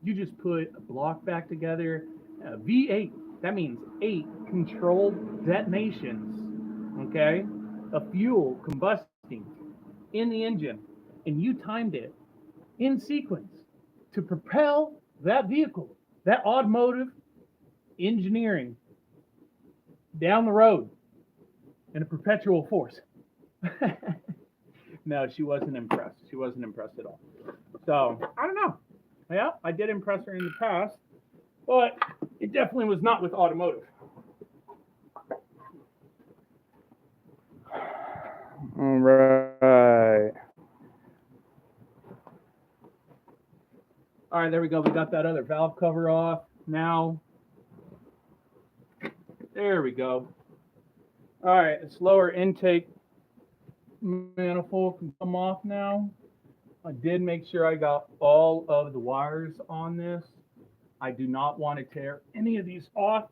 Speaker 1: you just put a block back together, a V8. That means 8 controlled detonations, okay, of fuel combusting in the engine, and you timed it in sequence to propel that vehicle, that automotive engineering down the road in a perpetual force. No, she wasn't impressed. She wasn't impressed at all. So, I don't know. Yeah, I did impress her in the past, but it definitely was not with automotive. All right. All right, there we go. We got that other valve cover off. Now, there we go. All right, this lower intake manifold can come off now. I did make sure I got all of the wires on this. I do not want to tear any of these off.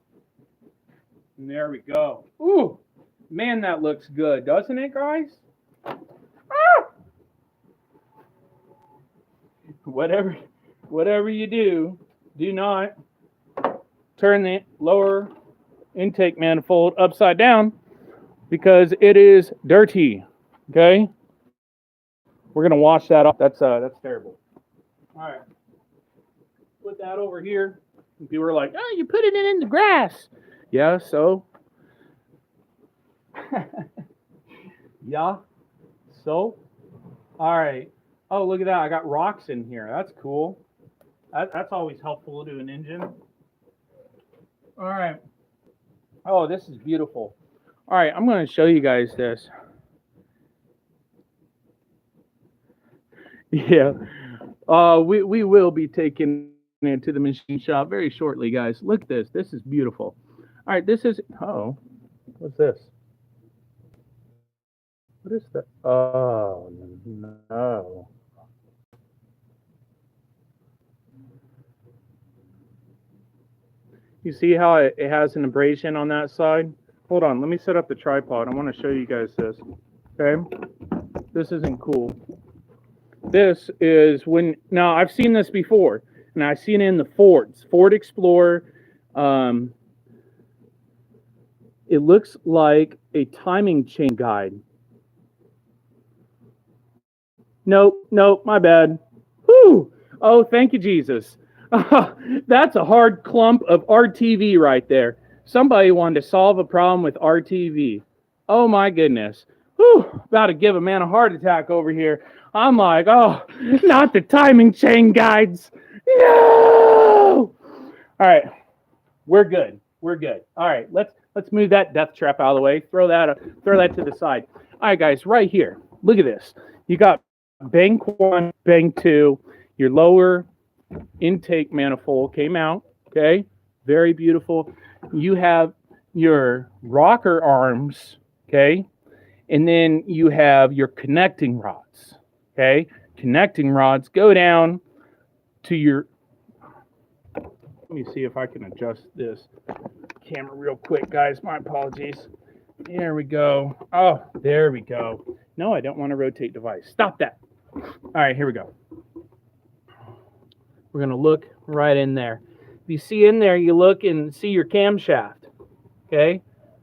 Speaker 1: And there we go. Ooh, man, that looks good, doesn't it, guys? Ah! Whatever you do, do not turn the lower intake manifold upside down because it is dirty. Okay, we're gonna wash that off. That's terrible. All right, put that over here. And people are like, "Oh, you put it in the grass." Yeah, so. Yeah, so. All right. Oh, look at that! I got rocks in here. That's cool. That's always helpful to an engine. All right. Oh, this is beautiful. All right, I'm going to show you guys this. Yeah. We will be taking it to the machine shop very shortly, guys. Look at this. This is beautiful. All right, this is. Oh, what's this? What is that? Oh no. You see how it has an abrasion on that side? Hold on, let me set up the tripod. I want to show you guys this. Okay, this isn't cool. This is when, now I've seen this before, and I've seen it in the Fords, Ford Explorer. It looks like a timing chain guide. Nope, my bad. Whew. Oh, thank you, Jesus. That's a hard clump of RTV right there. Somebody wanted to solve a problem with RTV. Oh my goodness. Whew, about to give a man a heart attack over here. I'm like, oh, not the timing chain guides. No. All right, we're good. All right, let's move that death trap out of the way. Throw that to the side. All right, guys, right here. Look at this. You got bank 1, bank 2. Your lower intake manifold came out. Okay, very beautiful. You have your rocker arms. Okay, and then you have your connecting rods. Okay, connecting rods go down to your. Let me see if I can adjust this camera real quick, guys. My apologies. There we go. Oh, there we go. No, I don't want to rotate device. Stop that. All right, here we go. We're going to look right in there. If you see in there, you look and see your camshaft. Okay?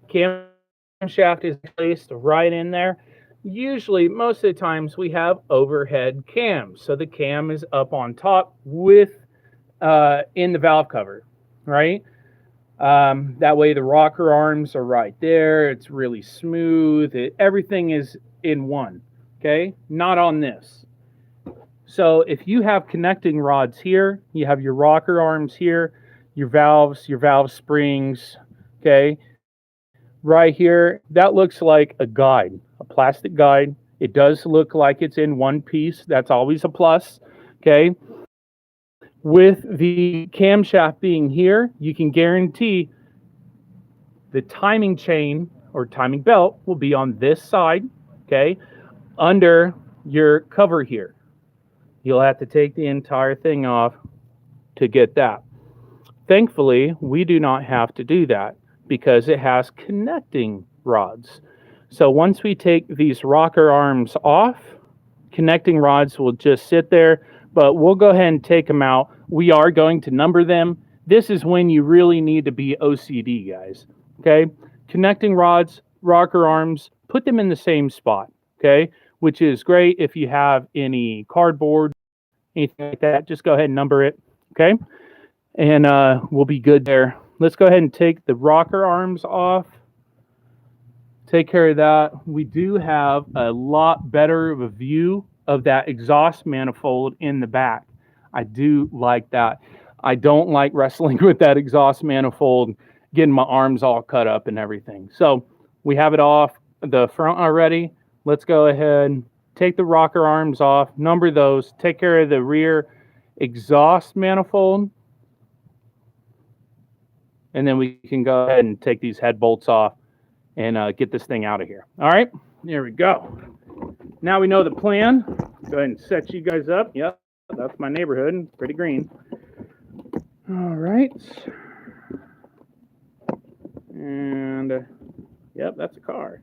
Speaker 1: Camshaft is placed right in there. usually, most of the times, we have overhead cams. So the cam is up on top with in the valve cover, right? That way the rocker arms are right there. It's really smooth. Everything is in one. Okay, not on this. So if you have connecting rods here, you have your rocker arms here, your valve springs. Okay, right here, that looks like a guide, a plastic guide. It does look like it's in one piece. That's always a plus. Okay, with the camshaft being here, you can guarantee the timing chain or timing belt will be on this side, okay, under your cover here. You'll have to take the entire thing off to get that. Thankfully, we do not have to do that because it has connecting rods. So once we take these rocker arms off, connecting rods will just sit there, but we'll go ahead and take them out. We are going to number them. This is when you really need to be OCD, guys. Okay? Connecting rods, rocker arms, put them in the same spot. Okay? Which is great if you have any cardboard, anything like that. Just go ahead and number it. Okay? And we'll be good there. Let's go ahead and take the rocker arms off. Take care of that. We do have a lot better of a view of that exhaust manifold in the back. I do like that. I don't like wrestling with that exhaust manifold, getting my arms all cut up and everything. So we have it off the front already. Let's go ahead, take the rocker arms off, number those, take care of the rear exhaust manifold. And then we can go ahead and take these head bolts off and get this thing out of here. All right, there we go. Now we know the plan. Go ahead and set you guys up. Yep, that's my neighborhood. Pretty green. All right. And, yep, that's a car.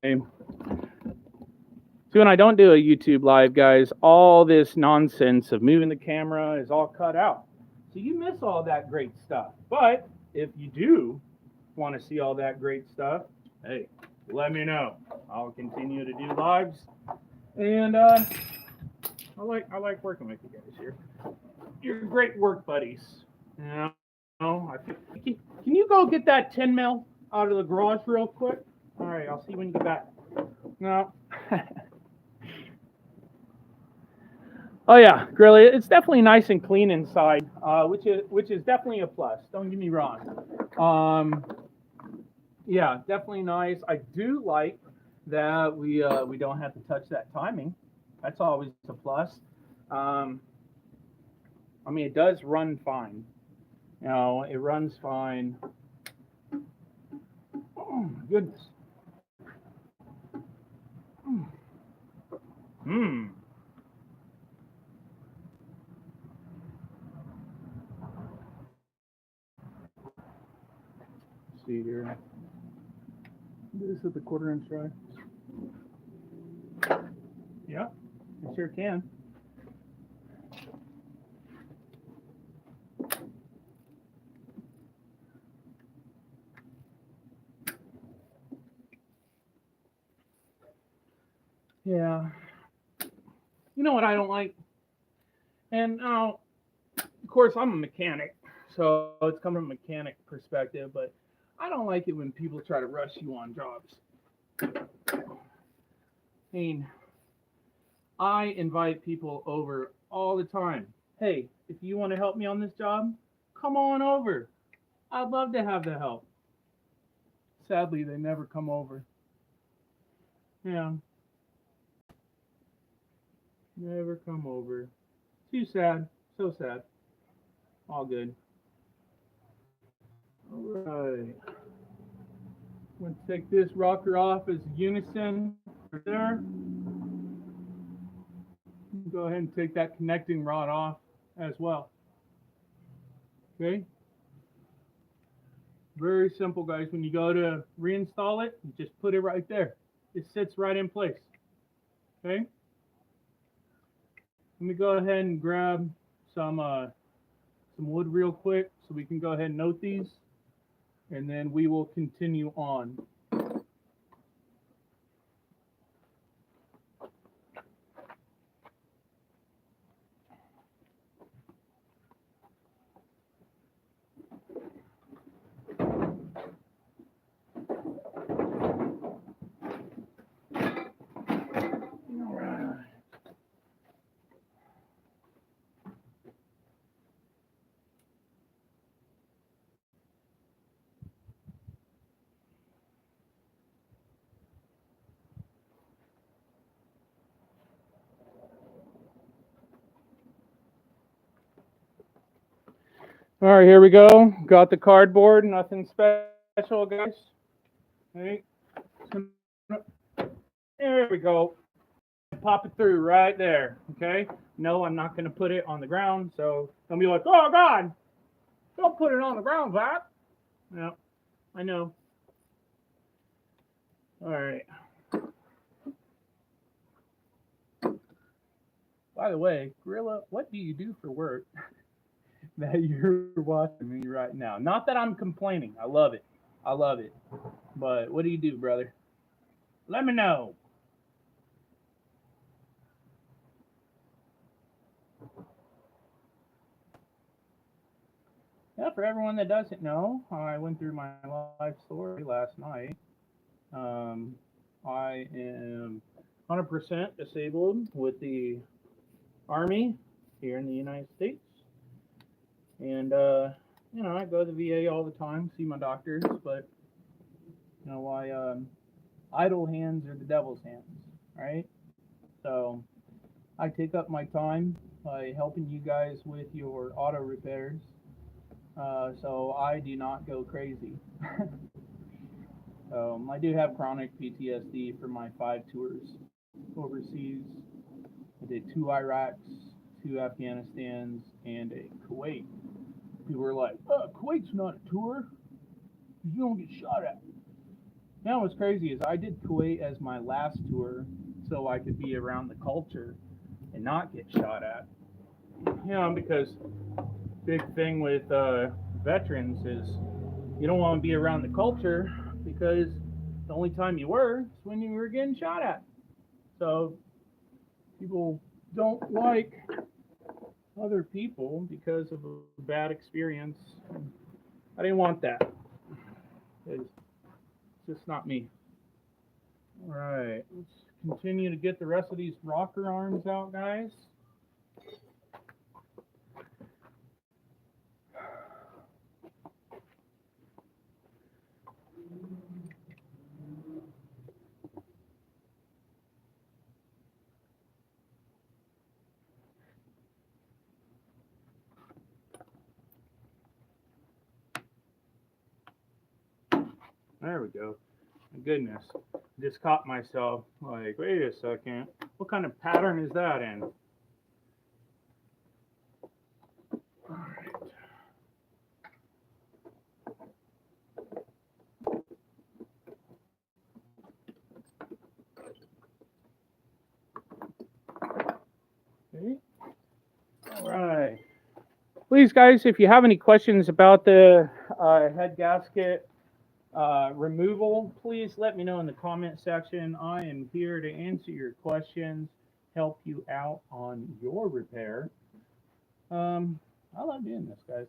Speaker 1: Okay. So when I don't do a YouTube live, guys, all this nonsense of moving the camera is all cut out. So you miss all that great stuff. But if you do want to see all that great stuff, hey, let me know. I'll continue to do lives. And I like working with you guys here. You're great work buddies. You know, can you go get that 10 mil out of the garage real quick? All right, I'll see you when you get back. No. Oh yeah, really, it's definitely nice and clean inside, which is definitely a plus. Don't get me wrong. Yeah, definitely nice. I do like that we don't have to touch that timing. That's always a plus. I mean, it does run fine. You know, it runs fine. Oh my goodness. Hmm. Let's see here. This is the 1/4 inch drive. Yeah, I sure can. Yeah. You know what I don't like? And now, of course, I'm a mechanic, so it's coming from a mechanic perspective, but I don't like it when people try to rush you on jobs. I mean, I invite people over all the time. Hey, if you want to help me on this job, come on over. I'd love to have the help. Sadly, they never come over. Yeah, never come over. Too sad. So sad. All good. All right. I'm going to take this rocker off as unison right there. Go ahead and take that connecting rod off as well. Okay. Very simple, guys. When you go to reinstall it, you just put it right there. It sits right in place. Okay. Let me go ahead and grab some wood real quick so we can go ahead and note these, and then we will continue on. All right, here we go. Got the cardboard. Nothing special, guys. Okay. There we go. Pop it through right there. Okay. No, I'm not going to put it on the ground. So don't be like, oh God, don't put it on the ground, Zach. No, I know. All right. By the way, Gorilla, what do you do for work that you're watching me right now? Not that I'm complaining. I love it. I love it. But what do you do, brother? Let me know. Yeah, for everyone that doesn't know, I went through my life story last night. Um, I am 100% disabled with the Army here in the United States. And, I go to the VA all the time, see my doctors, but, idle hands are the devil's hands, right? So I take up my time by helping you guys with your auto repairs, so I do not go crazy. I do have chronic PTSD from my 5 tours overseas. I did 2 Iraqs, 2 Afghanistans, and a Kuwait. People were like, Kuwait's not a tour. You don't get shot at. Now what's crazy is I did Kuwait as my last tour so I could be around the culture and not get shot at. Because big thing with veterans is you don't want to be around the culture because the only time you were is when you were getting shot at. So people don't like other people because of a bad experience. I didn't want that. It's just not me. All right, let's continue to get the rest of these rocker arms out, guys. There we go. My goodness. Just caught myself like, wait a second. What kind of pattern is that in? All right. Okay. All right. Please, guys, if you have any questions about the head gasket removal, please let me know in the comment section. I am here to answer your questions, help you out on your repair. I love doing this, guys.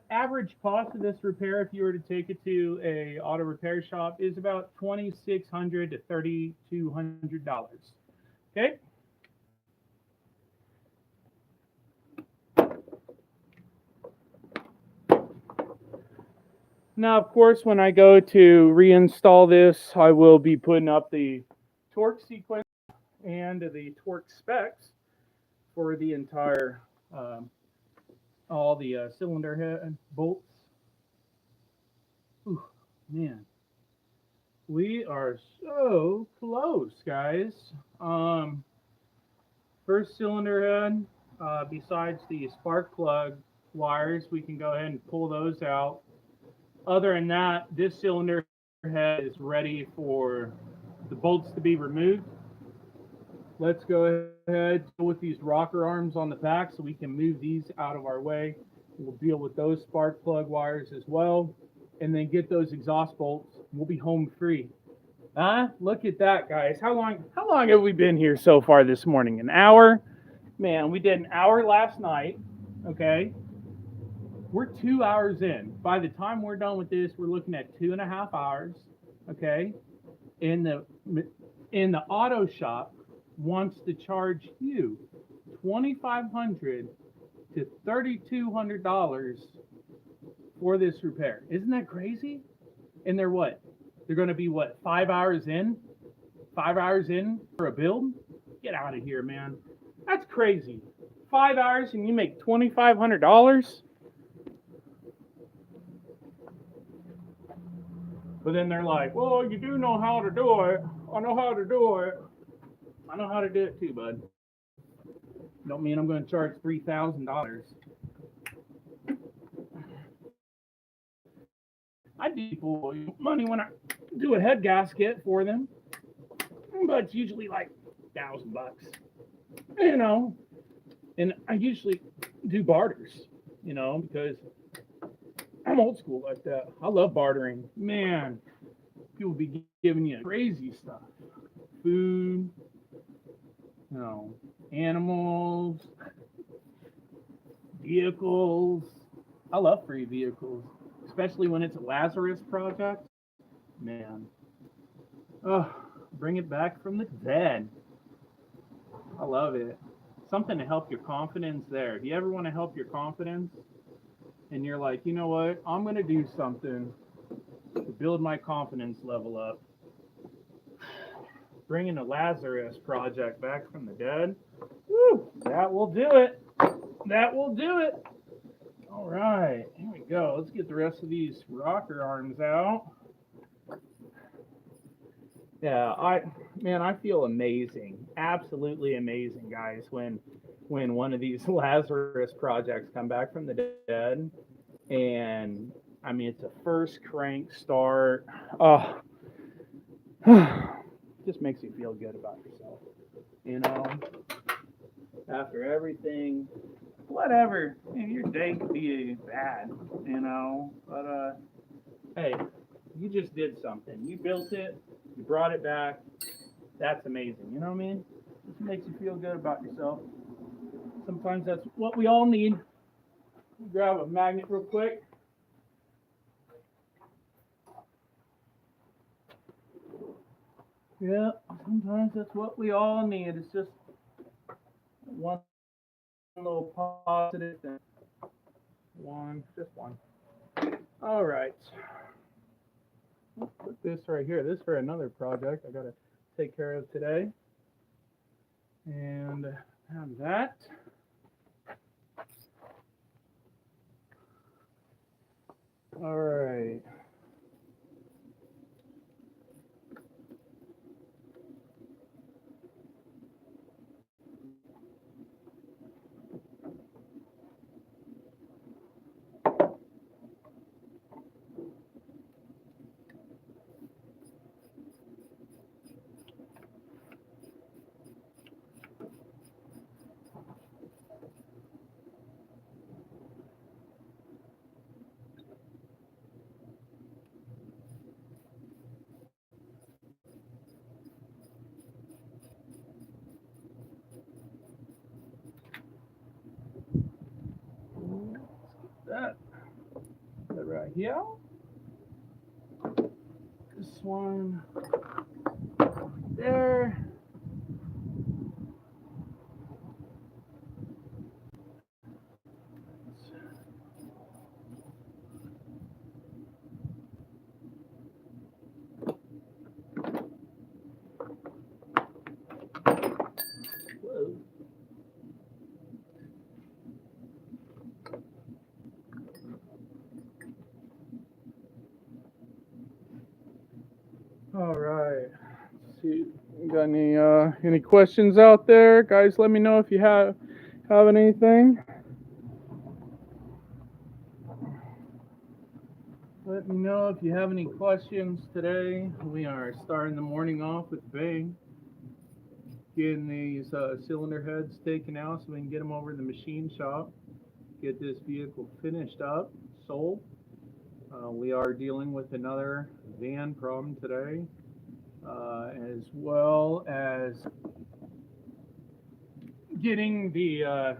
Speaker 1: Average cost of this repair, if you were to take it to a auto repair shop, is about $2,600 to $3,200. Okay. Now, of course, when I go to reinstall this, I will be putting up the torque sequence and the torque specs for the entire, all the cylinder head bolts. Ooh, man, we are so close, guys. First cylinder head, besides the spark plug wires, we can go ahead and pull those out. Other than that, this cylinder head is ready for the bolts to be removed. Let's go ahead with these rocker arms on the back so we can move these out of our way. We'll deal with those spark plug wires as well, and then get those exhaust bolts. We'll be home free. Look at that, guys. How long have we been here so far this morning? An hour? Man, we did an hour last night. Okay. We're 2 hours in. By the time we're done with this, we're looking at 2.5 hours. Okay. In the auto shop wants to charge you $2,500 to $3,200 for this repair. Isn't that crazy? And they're what? They're going to be what? 5 hours in? 5 hours in for a build? Get out of here, man. That's crazy. 5 hours and you make $2,500? But then they're like, well, you do know how to do it. I know how to do it. I know how to do it too, bud. Don't mean I'm going to charge $3,000. I do people money when I do a head gasket for them, but it's usually like $1,000, you know. And I usually do barters, because I'm old school like that. I love bartering. Man, people be giving you crazy stuff, food, animals, vehicles. I love free vehicles, especially when it's a Lazarus project. Man, oh, bring it back from the dead. I love it. Something to help your confidence there. If you ever want to help your confidence and you're like, you know what, I'm going to do something to build my confidence level up, bringing the Lazarus project back from the dead, woo, that will do it. That will do it. All right, here we go. Let's get the rest of these rocker arms out. Yeah, I feel amazing, absolutely amazing, guys, when one of these Lazarus projects come back from the dead, and I mean it's a first crank start. Oh, just makes you feel good about yourself, After everything, whatever, your day could be bad, but hey, you just did something. You built it. You brought it back. That's amazing. You know what I mean? It makes you feel good about yourself. Sometimes that's what we all need. Grab a magnet real quick. Yeah, sometimes that's what we all need. It's just one little positive thing. Just one. All right. Let's put this right here. This is for another project I got to take care of today. And have that. All right. That right here. This one there. Whoa. All right. Let's see, got any questions out there, guys? Let me know if you have anything. Let me know if you have any questions today. We are starting the morning off with a bang. Getting these cylinder heads taken out so we can get them over to the machine shop. Get this vehicle finished up, sold. We are dealing with another van problem today, as well as getting the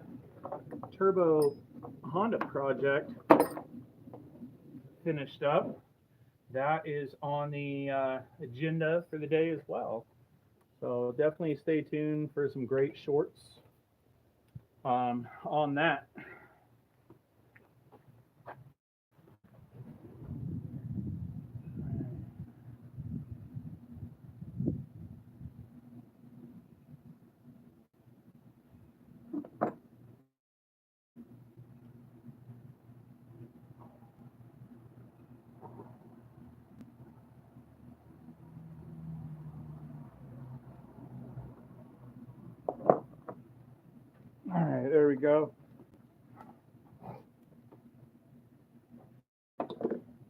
Speaker 1: turbo Honda project finished up. That is on the agenda for the day as well. So definitely stay tuned for some great shorts on that. go.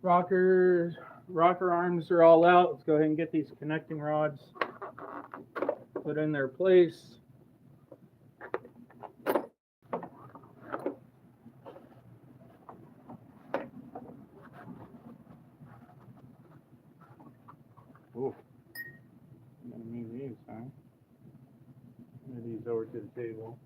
Speaker 1: Rocker arms are all out. Let's go ahead and get these connecting rods put in their place. Ooh, I'm gonna move these, huh? Move these over to the table.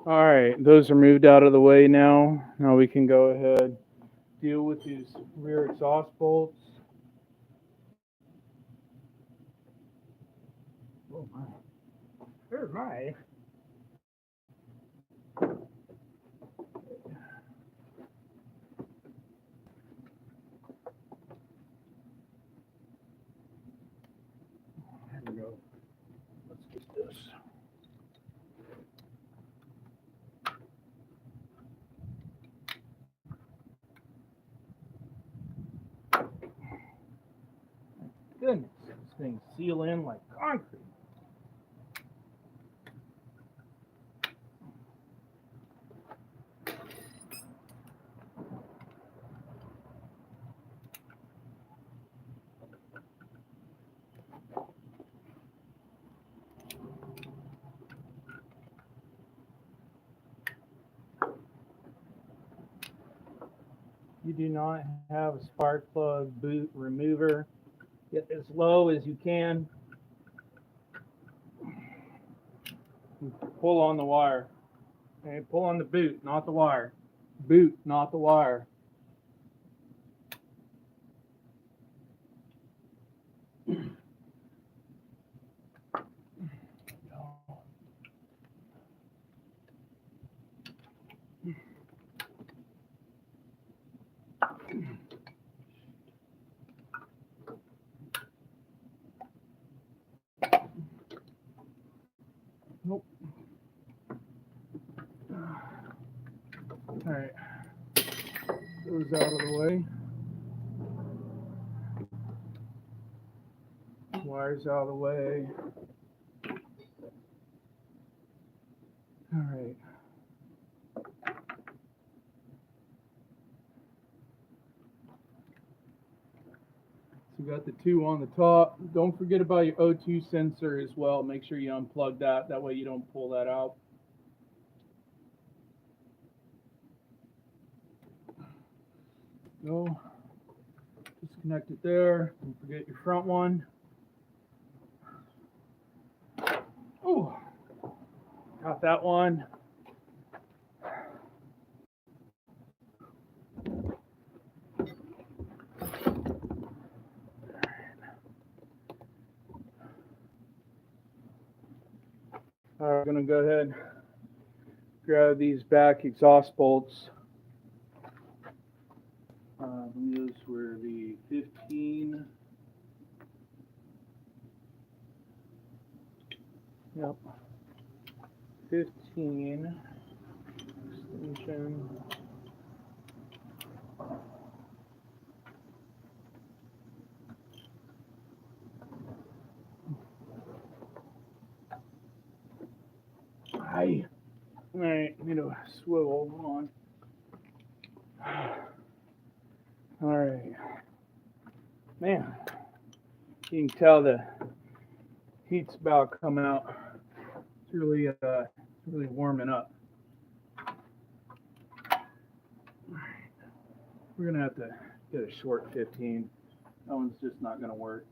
Speaker 1: All right, those are moved out of the way now. Now we can go ahead deal with these rear exhaust bolts. Oh my. There's my. There we go. Let's get this. Goodness, this thing seal in like concrete. You do not have a spark plug boot remover. Get as low as you can. Pull on the wire. Okay, pull on the boot, not the wire. Boot, not the wire. Nope. All right. Those out of the way. Wires out of the way. All right. So we got the two on the top. Don't forget about your O2 sensor as well. Make sure you unplug that. That way you don't pull that out. Go. Disconnect it there. Don't forget your front one. Oh, got that one. All right, we're gonna go ahead and grab these back exhaust bolts. Those were the 15. Yep. 15 extension. All right, need a swivel on. All right, man, you can tell the heat's about coming out. It's really warming up. We're gonna have to get a short 15. That one's just not gonna work.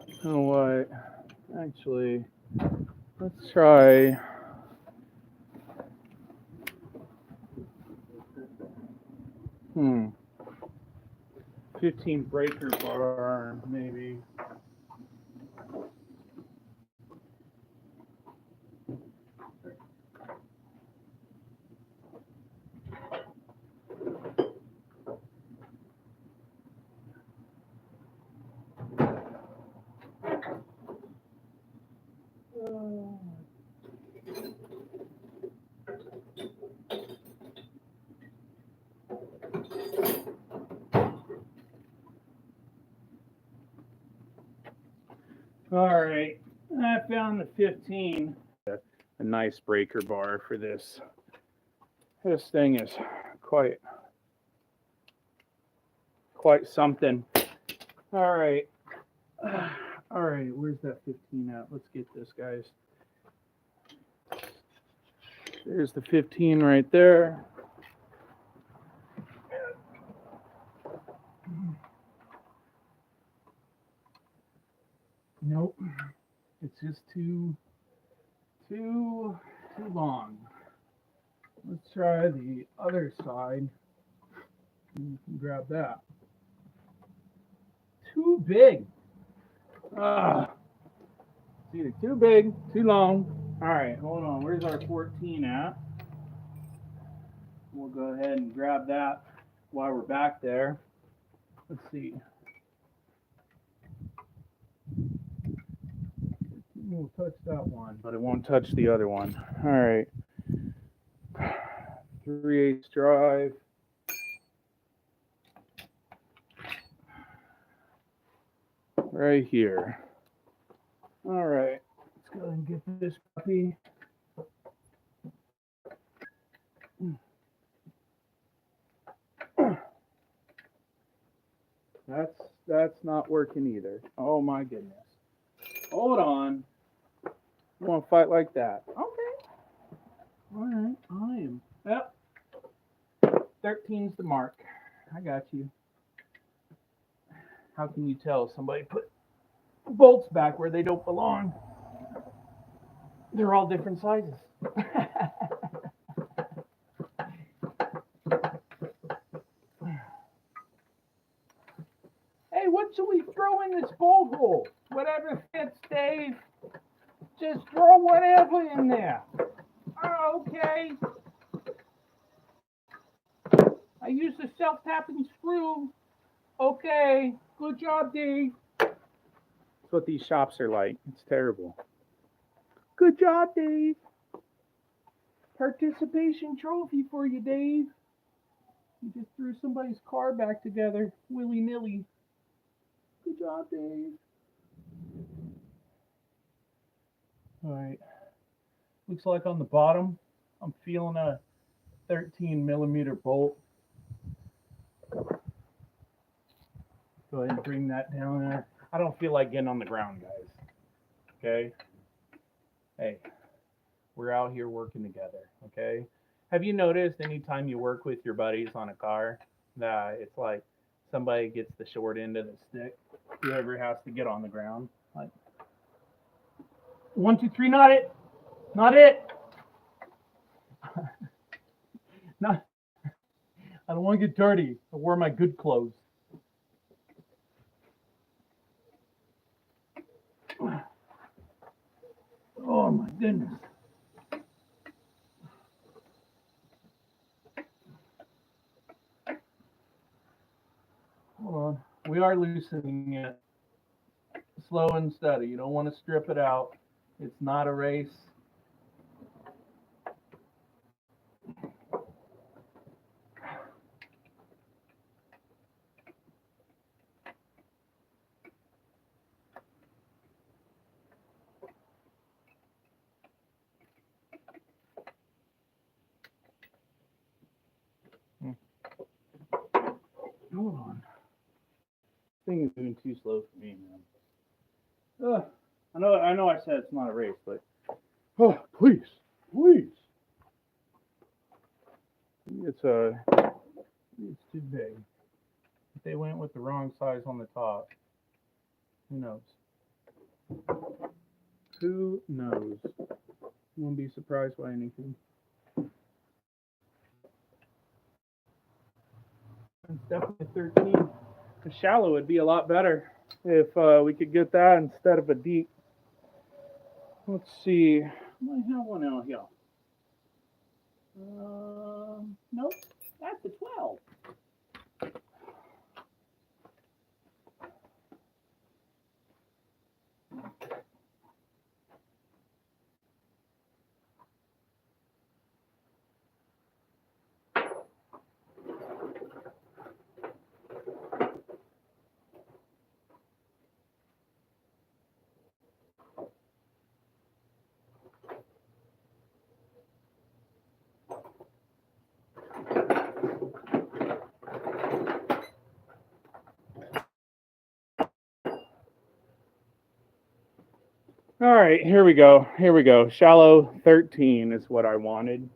Speaker 1: You know what? Actually, let's try. Hmm. 15 breaker bar, maybe. All right, I found the 15. A nice breaker bar for this. This thing is quite something. All right. All right, where's that 15 at? Let's get this, guys. There's the 15 right there. Nope. It's just too long. Let's try the other side. You can grab that. Too big. It's either too big, too long. All right, hold on. Where's our 14 at? We'll go ahead and grab that while we're back there. Let's see. We'll touch that one, but it won't touch the other one. All right. 3/8 drive. Right here. All right. Let's go ahead and get this puppy. That's not working either. Oh my goodness. Hold on. You want to fight like that? Okay. All right. I am. Yep. 13's the mark. I got you. How can you tell somebody put bolts back where they don't belong? They're all different sizes. Hey, what should we throw in this bolt hole? Whatever fits, Dave. Just throw whatever in there. Oh, okay. I used a self-tapping screw. Okay. Good job, Dave. That's what these shops are like. It's terrible. Good job, Dave. Participation trophy for you, Dave. You just threw somebody's car back together, willy-nilly. Good job, Dave. All right. Looks like on the bottom, I'm feeling a 13mm bolt. Go ahead and bring that down there. I don't feel like getting on the ground, guys. Okay? Hey, we're out here working together, okay? Have you noticed anytime you work with your buddies on a car that it's like somebody gets the short end of the stick? Whoever has to get on the ground. Like, 1, 2, 3, not it. Not it. Not. I don't want to get dirty. I wore my good clothes. Oh my goodness. Hold on. We are loosening it. Slow and steady. You don't want to strip it out. It's not a race. Hold on. This thing is moving too slow for me, man. I know I said it's not a race, but please. It's too big. If they went with the wrong size on the top, who knows? Who knows? Won't be surprised by anything. It's definitely 13. The shallow would be a lot better if we could get that instead of a deep. Let's see. I might have one out here. Nope. That's a 12. All right, here we go. Here we go. Shallow 13 is what I wanted.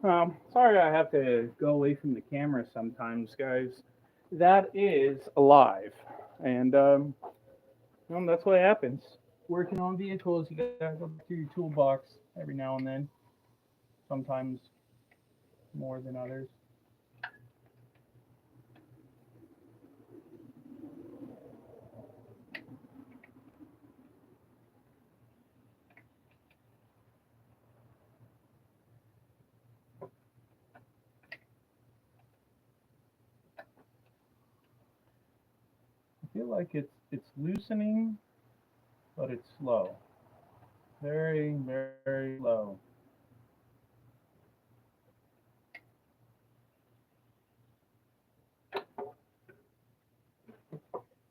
Speaker 1: Sorry I have to go away from the camera sometimes, guys. That is alive. And that's what happens. Working on vehicles, you gotta go back to your toolbox every now and then. Sometimes more than others. I feel like it's loosening, but it's slow. Very, very slow.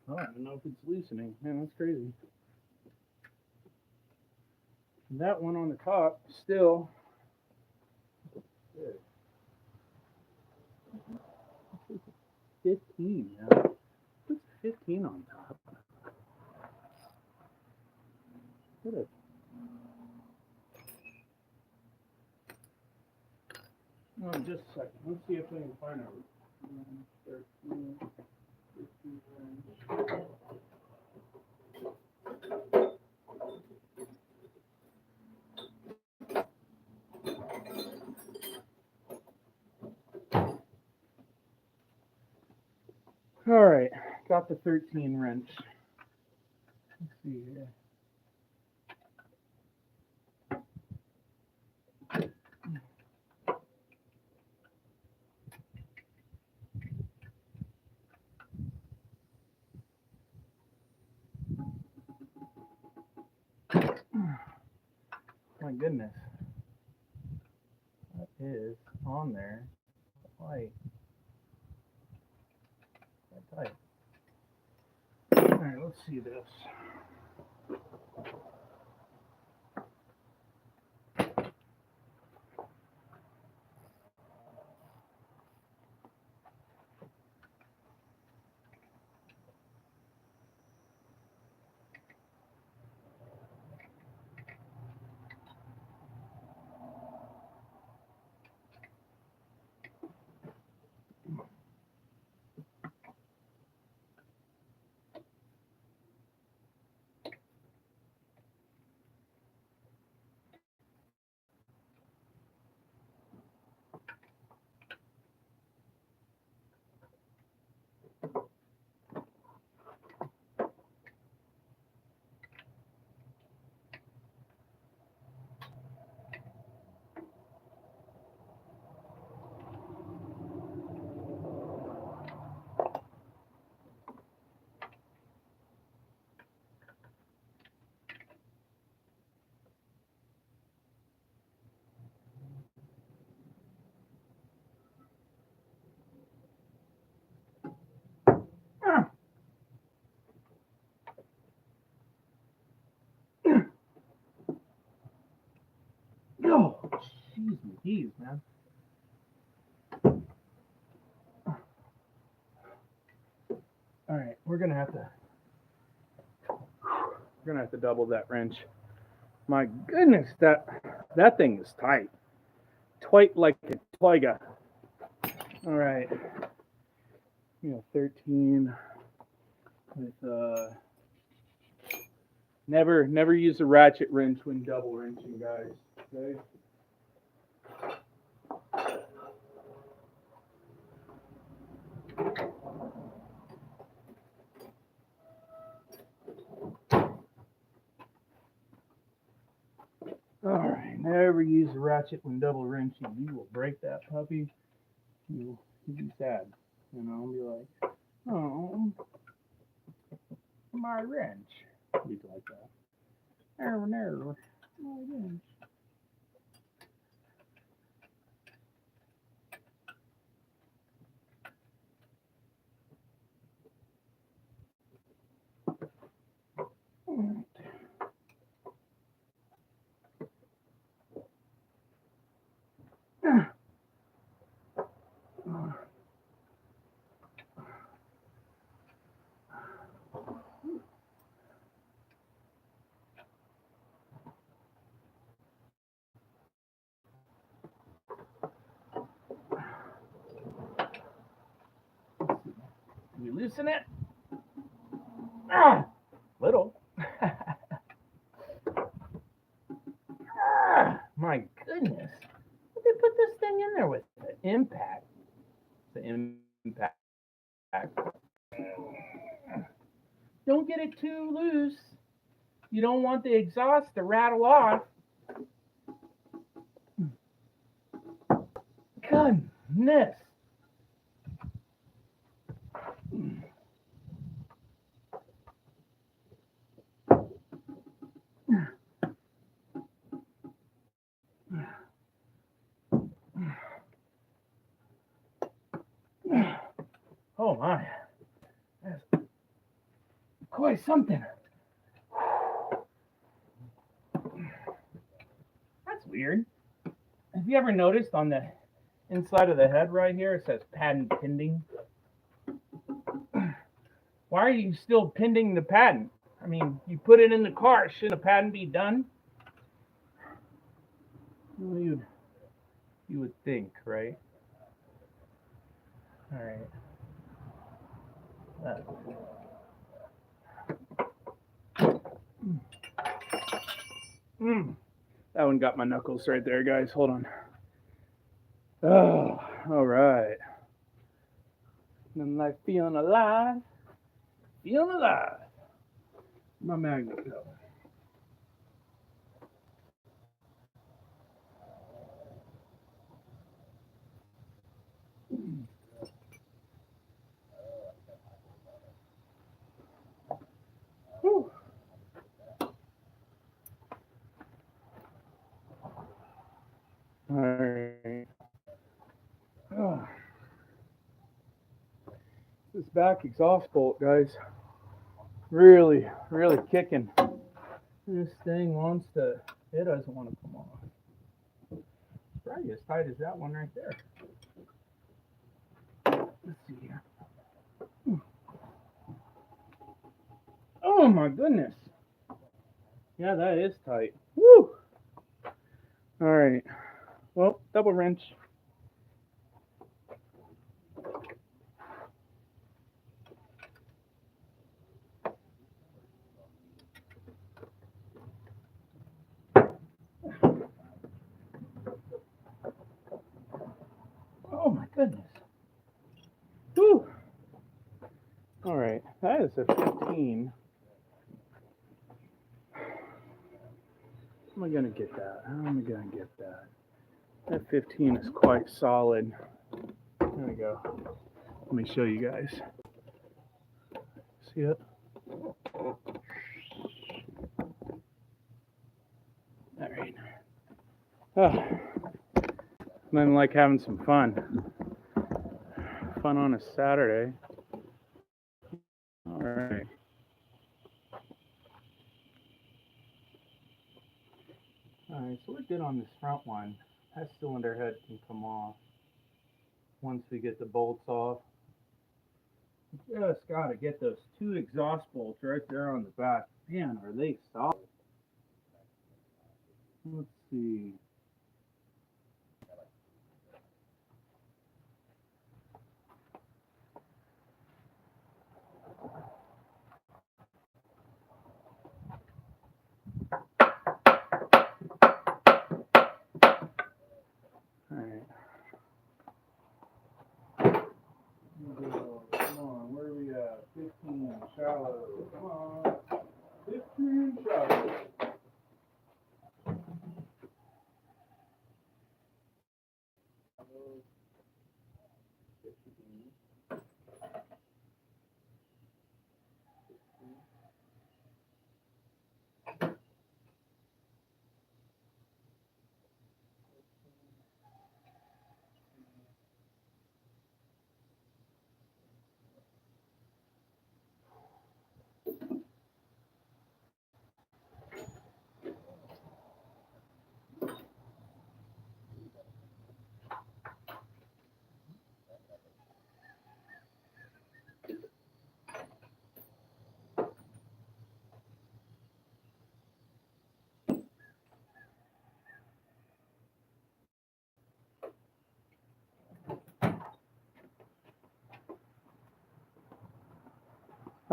Speaker 1: Oh, I don't know if it's loosening. Man, that's crazy. That one on the top still good. 15, yeah. What's 15 on top? What a, oh, just a second. Let's see if we can find out. 13, 15. All right, got the 13 wrench. Let's see here. My goodness, that is on there. Why? That tight. All right, let's see this. Oh, jeez, geez, man. All right, we're gonna have to double that wrench. My goodness, that thing is tight, tight like a tiger. All right, 13 with never use a ratchet wrench when double wrenching, guys. Okay. All right, never use a ratchet when double wrenching. You will break that puppy. You'll be sad. Be like, oh, my wrench. Be like that. No, my wrench. We loosen it. Ah, little. Ah, my goodness. What did they put this thing in there with? The impact. The impact. Don't get it too loose. You don't want the exhaust to rattle off. Goodness. Oh my. That's quite something. That's weird. Have you ever noticed on the inside of the head right here it says patent pending? Why are you still pending the patent? I mean, you put it in the car. Shouldn't a patent be done? Well, you would think, right? All right. That one got my knuckles right there, guys. Hold on. Oh, all right. I'm like feeling alive. Feeling alive. My magnet go. Whew. All right. Oh. This back exhaust bolt, guys, really kicking. This thing wants to, it doesn't want to come off. It's probably as tight as that one right there. Let's see here. Oh my goodness. Yeah, that is tight. Woo! All right. Well, double wrench. Oh my goodness. Woo! All right, that is a 15. How am I gonna get that? How am I gonna get that? That 15 is quite solid. There we go. Let me show you guys. See it? All right. Oh, I'm like having some fun. Fun on a Saturday. All right. All right, so we're good on this front one. That cylinder head can come off once we get the bolts off. We just got to get those two exhaust bolts right there on the back. Man, are they solid? Let's see. All right. Come on, where are we at? 15 shallow. Come on. 15 shallow.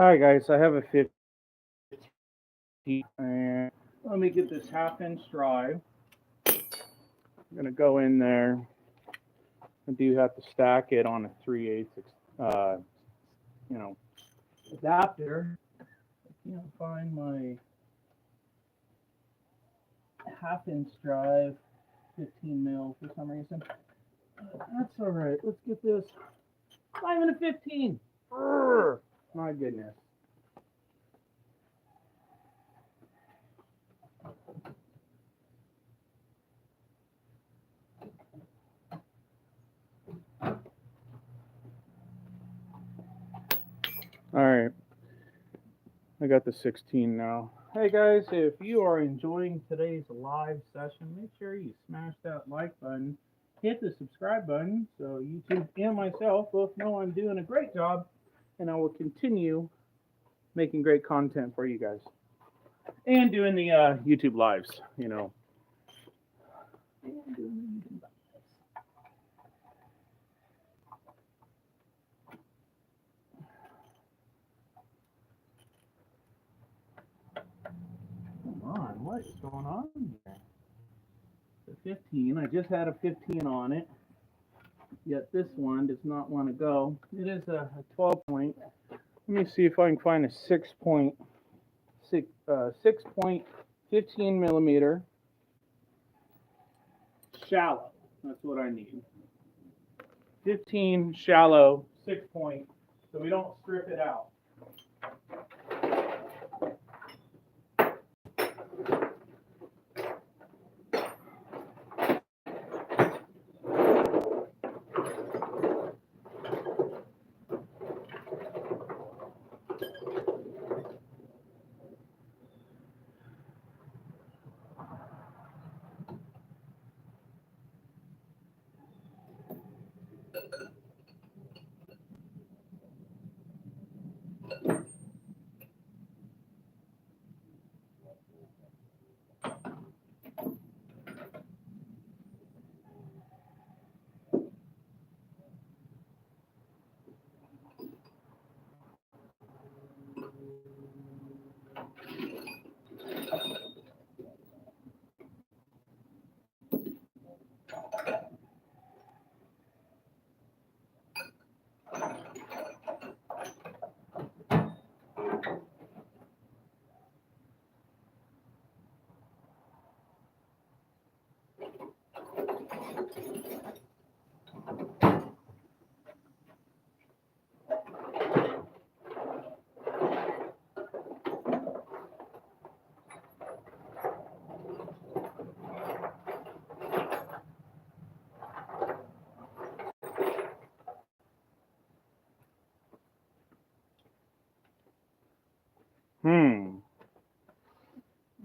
Speaker 1: All right, guys, I have a 50, and let me get this half-inch drive. I'm gonna go in there. I do have to stack it on a 3/8, you know, adapter. I can't find my half-inch drive, 15 mil for some reason. That's all right. Let's get this 5 and a 15. Urgh, my goodness. All right, I got the 16 now. Hey guys, if you are enjoying today's live session, make sure you smash that like button, hit the subscribe button so YouTube and myself both know I'm doing a great job, and I will continue making great content for you guys and doing the YouTube lives, you know. And doing the YouTube lives. Come on, what is going on here? The 15, I just had a 15 on it, yet this one does not want to go. It is a 12 point. Let me see if I can find a 6.15 millimeter shallow. That's what I need. 15 shallow 6 point, so we don't strip it out.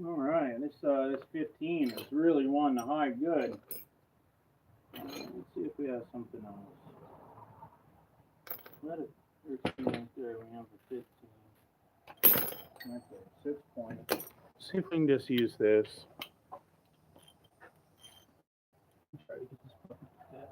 Speaker 1: All right, this 15 is really wanting to hide good. Let's see if we have something else. Let it 13 right there. We have a 15. That's a 6 point. See if we can just use this. Try to get this button to fit.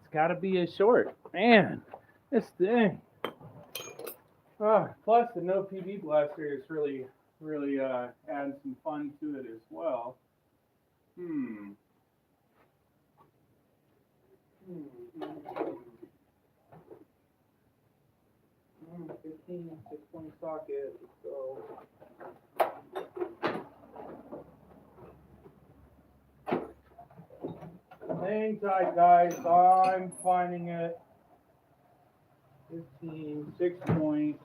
Speaker 1: It's got to be a short. Man, this thing. Plus, the no PV blaster is really adding some fun to it as well. 15, 6 point socket. Let's go. Hang tight, guys. I'm finding it. 15, 6 point.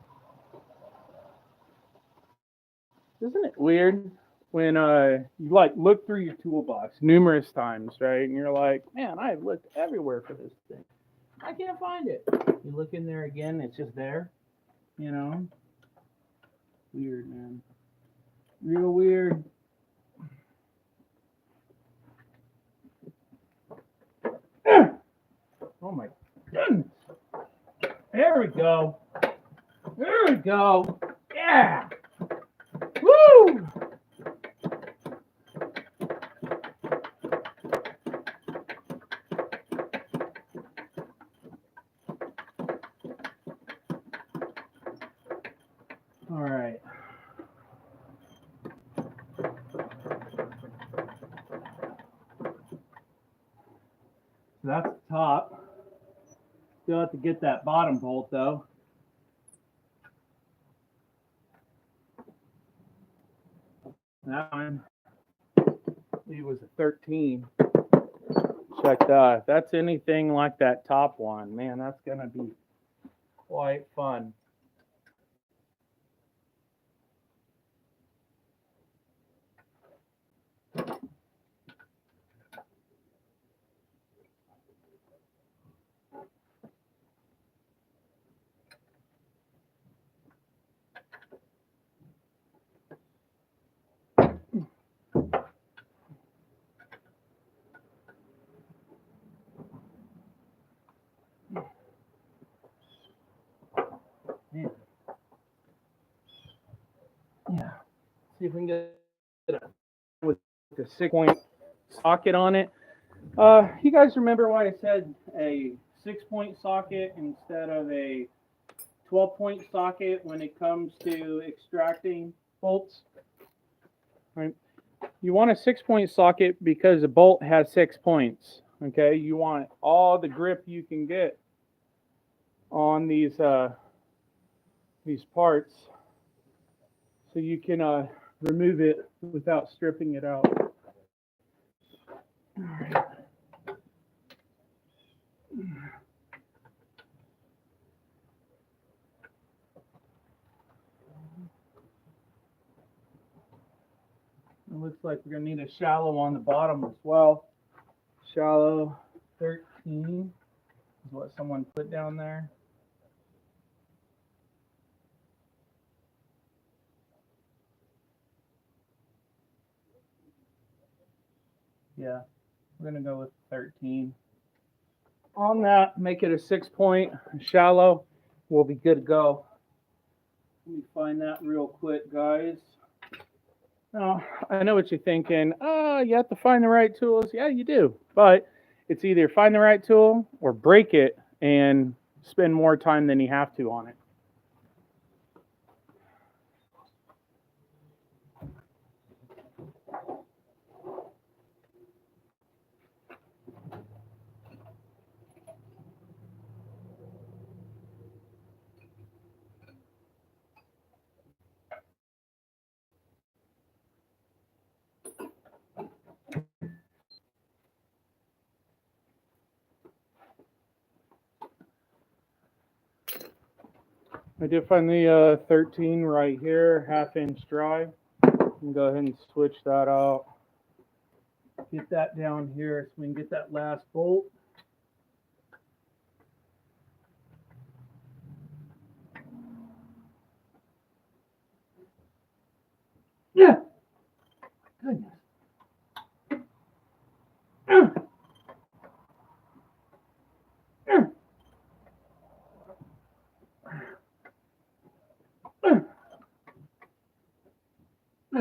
Speaker 1: Isn't it weird when you like look through your toolbox numerous times, right? And you're like, man, I've looked everywhere for this thing. I can't find it. You look in there again, it's just there. You know? Weird, man. Real weird. Oh my goodness. There we go. There we go. Yeah. Woo! All right. So that's the top. Still have to get that bottom bolt though. That one, it was a 13. Check that. If that's anything like that top one, man, that's gonna be quite fun. Yeah. See if we can get it with the 6-point socket on it. You guys remember why I said a 6-point socket instead of a 12-point socket when it comes to extracting bolts? Right. You want a 6-point socket because a bolt has 6 points. Okay, you want all the grip you can get on these parts, so you can remove it without stripping it out. All right. It looks like we're going to need a shallow on the bottom as well. Shallow 13 is what someone put down there. Yeah, we're going to go with 13. On that, make it a 6-point shallow. We'll be good to go. Let me find that real quick, guys. Now, I know what you're thinking. You have to find the right tools. Yeah, you do. But it's either find the right tool or break it and spend more time than you have to on it. I did find the 13 right here, 1/2-inch drive. And go ahead and switch that out. Get that down here so we can get that last bolt. Yeah. Goodness.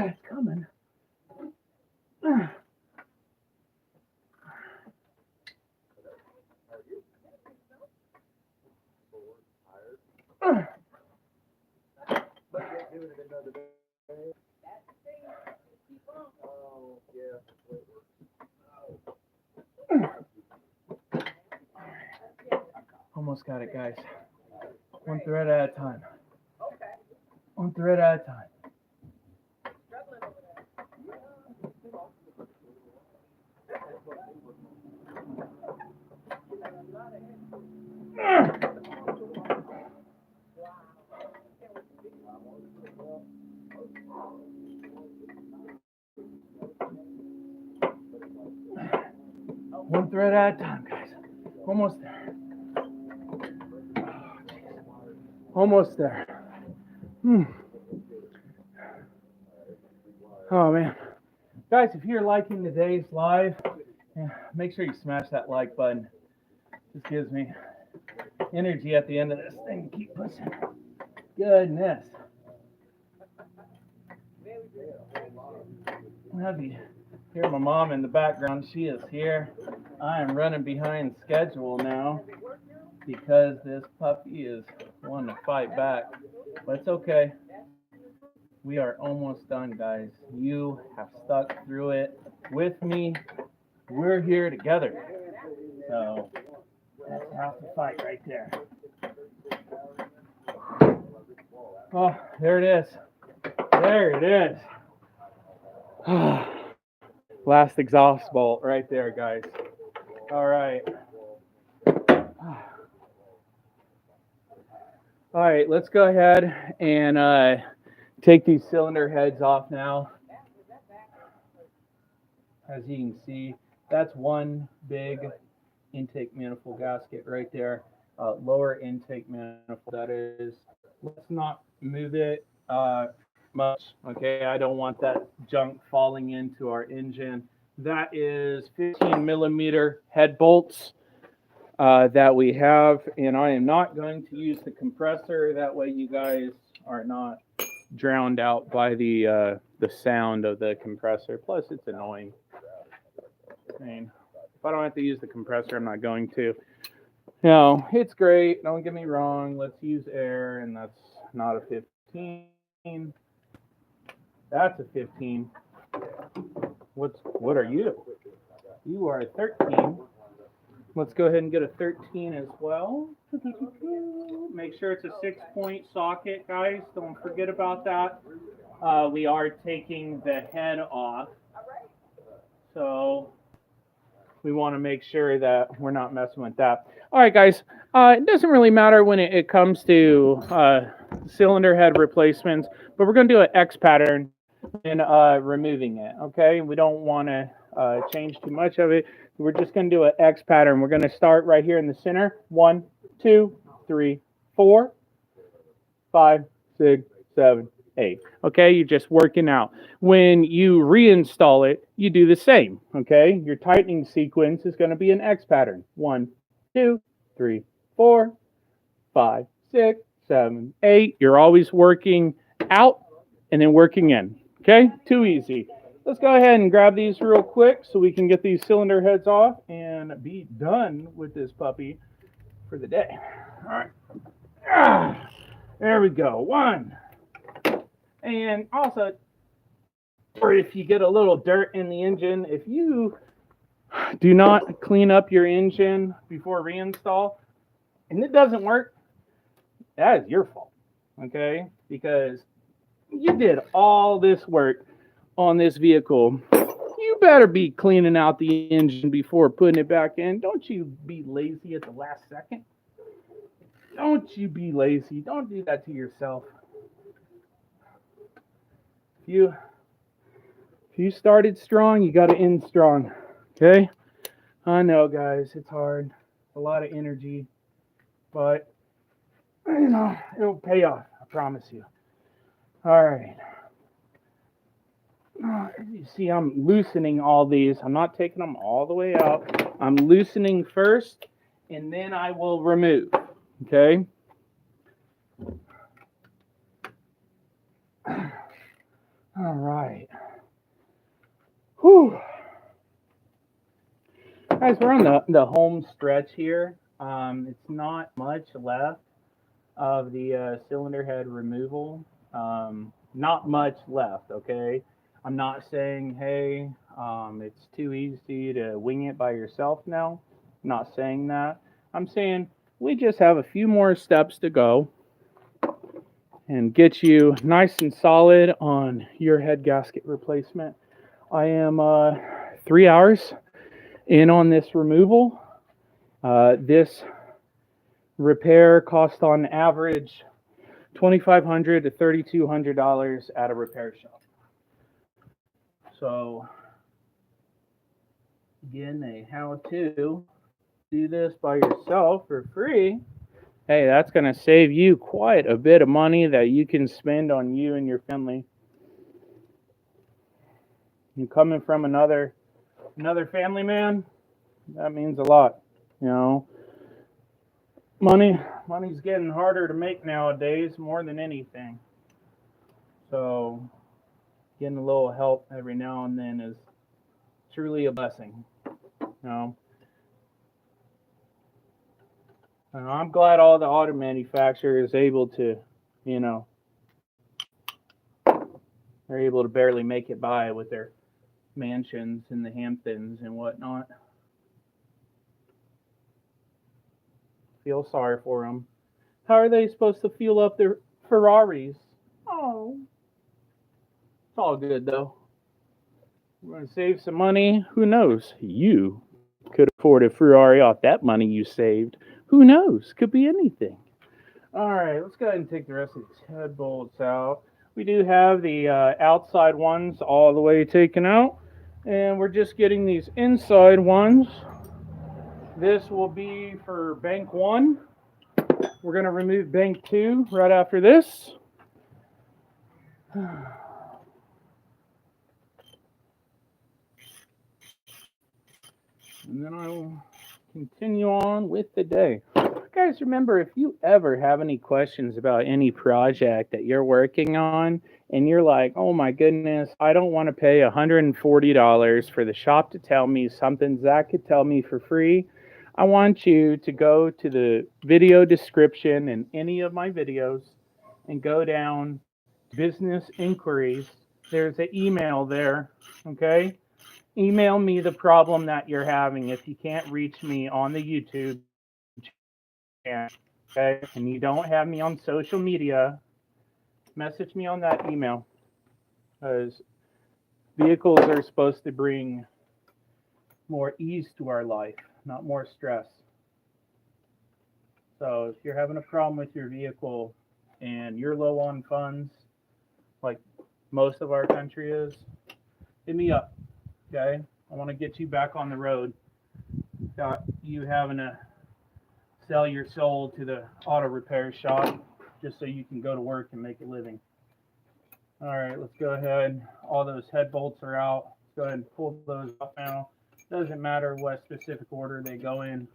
Speaker 1: It's coming. Almost got it, guys. One thread at a time. One thread at a time. One thread at a time, guys. Almost there. Almost there. Oh, man. Guys, if you're liking today's live, make sure you smash that like button. This gives me energy at the end of this thing. Keep pushing. Goodness. Have you hear my mom in the background? She is here. I am running behind schedule now because this puppy is wanting to fight back. But it's okay. We are almost done, guys. You have stuck through it with me. We're here together. So that's half the fight right there. Oh, there it is. There it is. Last exhaust bolt right there, guys. All right. All right, let's go ahead and take these cylinder heads off now. As you can see, that's one big intake manifold gasket right there. Lower intake manifold, that is. Let's not move it much, okay? I don't want that junk falling into our engine. That is 15 millimeter head bolts that we have, and I am not going to use the compressor. That way you guys are not drowned out by the sound of the compressor. Plus, it's annoying. I mean, if I don't have to use the compressor, I'm not going to. No, it's great. Don't get me wrong. Let's use air, and that's not a 15. That's a 15. What are you? You are a 13. Let's go ahead and get a 13 as well. Make sure it's a 6-point socket, guys. Don't forget about that. We are taking the head off. So we want to make sure that we're not messing with that. All right, guys. It doesn't really matter when it comes to cylinder head replacements, but we're going to do an X pattern in removing it, okay? We don't want to change too much of it. We're just going to do an X pattern. We're going to start right here in the center. 1, 2, 3, 4, 5, 6, 7, 8. Okay, you're just working out. When you reinstall it, you do the same. Okay, your tightening sequence is going to be an X pattern. 1, 2, 3, 4, 5, 6, 7, 8. You're always working out and then working in. Okay, too easy. Let's go ahead and grab these real quick so we can get these cylinder heads off and be done with this puppy for the day. All right. There we go. 1. And also, or if you get a little dirt in the engine, if you do not clean up your engine before reinstall and it doesn't work, that is your fault. Okay? Because you did all this work on this vehicle. You better be cleaning out the engine before putting it back in. Don't you be lazy at the last second. Don't you be lazy. Don't do that to yourself. If you started strong, you got to end strong. Okay? I know, guys, it's hard. It's a lot of energy, but it'll pay off. I promise you. All right. You see, I'm loosening all these. I'm not taking them all the way out. I'm loosening first, and then I will remove. Okay? All right. Whew. Guys, we're on the home stretch here. It's not much left of the cylinder head removal. Not much left, okay? I'm not saying, hey, it's too easy to wing it by yourself now. I'm not saying that. I'm saying we just have a few more steps to go and get you nice and solid on your head gasket replacement. I am 3 hours in on this removal. This repair cost on average $2,500 to $3,200 at a repair shop. So, again, a how-to do this by yourself for free. Hey, that's going to save you quite a bit of money that you can spend on you and your family. You coming from another family man, that means a lot, you know. Money's getting harder to make nowadays more than anything. So getting a little help every now and then is truly a blessing. You know, and I'm glad all the auto manufacturers able to, you know, they're able to barely make it by with their mansions in the Hamptons and whatnot. Feel sorry for them. How are they supposed to fuel up their Ferraris? Oh, it's all good though. We're going to save some money. Who knows? You could afford a Ferrari off that money you saved. Who knows? Could be anything. All right, let's go ahead and take the rest of these head bolts out. We do have the outside ones all the way taken out, and we're just getting these inside ones. This will be for bank 1. We're going to remove bank 2 right after this. And then I will continue on with the day. Guys, remember, if you ever have any questions about any project that you're working on and you're like, oh my goodness, I don't want to pay $140 for the shop to tell me something Zach could tell me for free, I want you to go to the video description in any of my videos and go down business inquiries. There's an email there, okay? Email me the problem that you're having if you can't reach me on the YouTube channel, okay? And you don't have me on social media, message me on that email, because vehicles are supposed to bring more ease to our life, not more stress. So if you're having a problem with your vehicle and you're low on funds, like most of our country is, hit me up. Okay, I want to get you back on the road without you having to sell your soul to the auto repair shop just so you can go to work and make a living. All right, let's go ahead. All those head bolts are out. Let's go ahead and pull those off now. Doesn't matter what specific order they go in.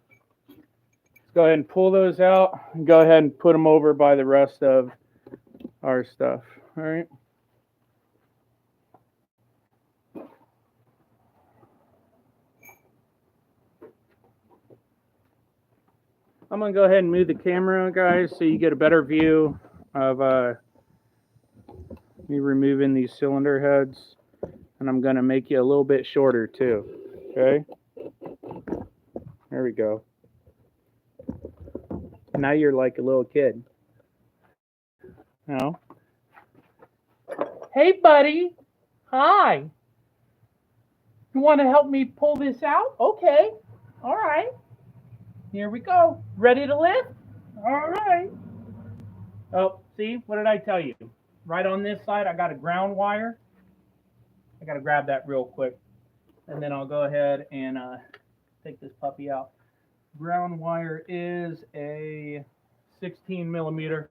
Speaker 1: Let's go ahead and pull those out and go ahead and put them over by the rest of our stuff. All right. I'm going to go ahead and move the camera, guys, so you get a better view of me removing these cylinder heads. And I'm going to make you a little bit shorter, too. Okay? There we go. Now you're like a little kid. You know? Hey, buddy. Hi. You want to help me pull this out? Okay. All right. Here we go. Ready to lift? All right. Oh, see? What did I tell you? Right on this side, I got a ground wire. I got to grab that real quick. And then I'll go ahead and take this puppy out. Ground wire is a 16 millimeter.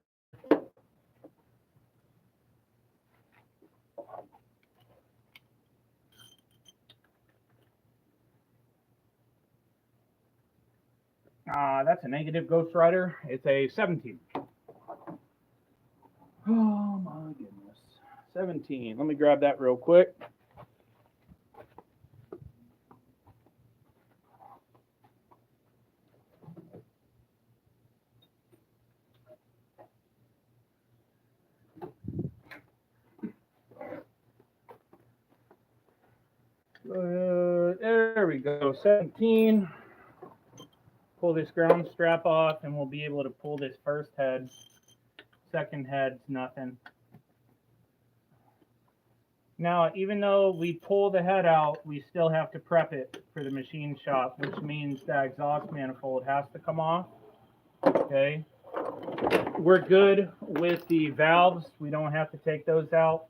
Speaker 1: That's a negative Ghost Rider. It's a 17. Oh my goodness. 17. Let me grab that real quick. There we go. 17. Pull this ground strap off and we'll be able to pull this first head. Second head's nothing. Now, even though we pull the head out, we still have to prep it for the machine shop, which means that exhaust manifold has to come off. Okay. We're good with the valves. We don't have to take those out.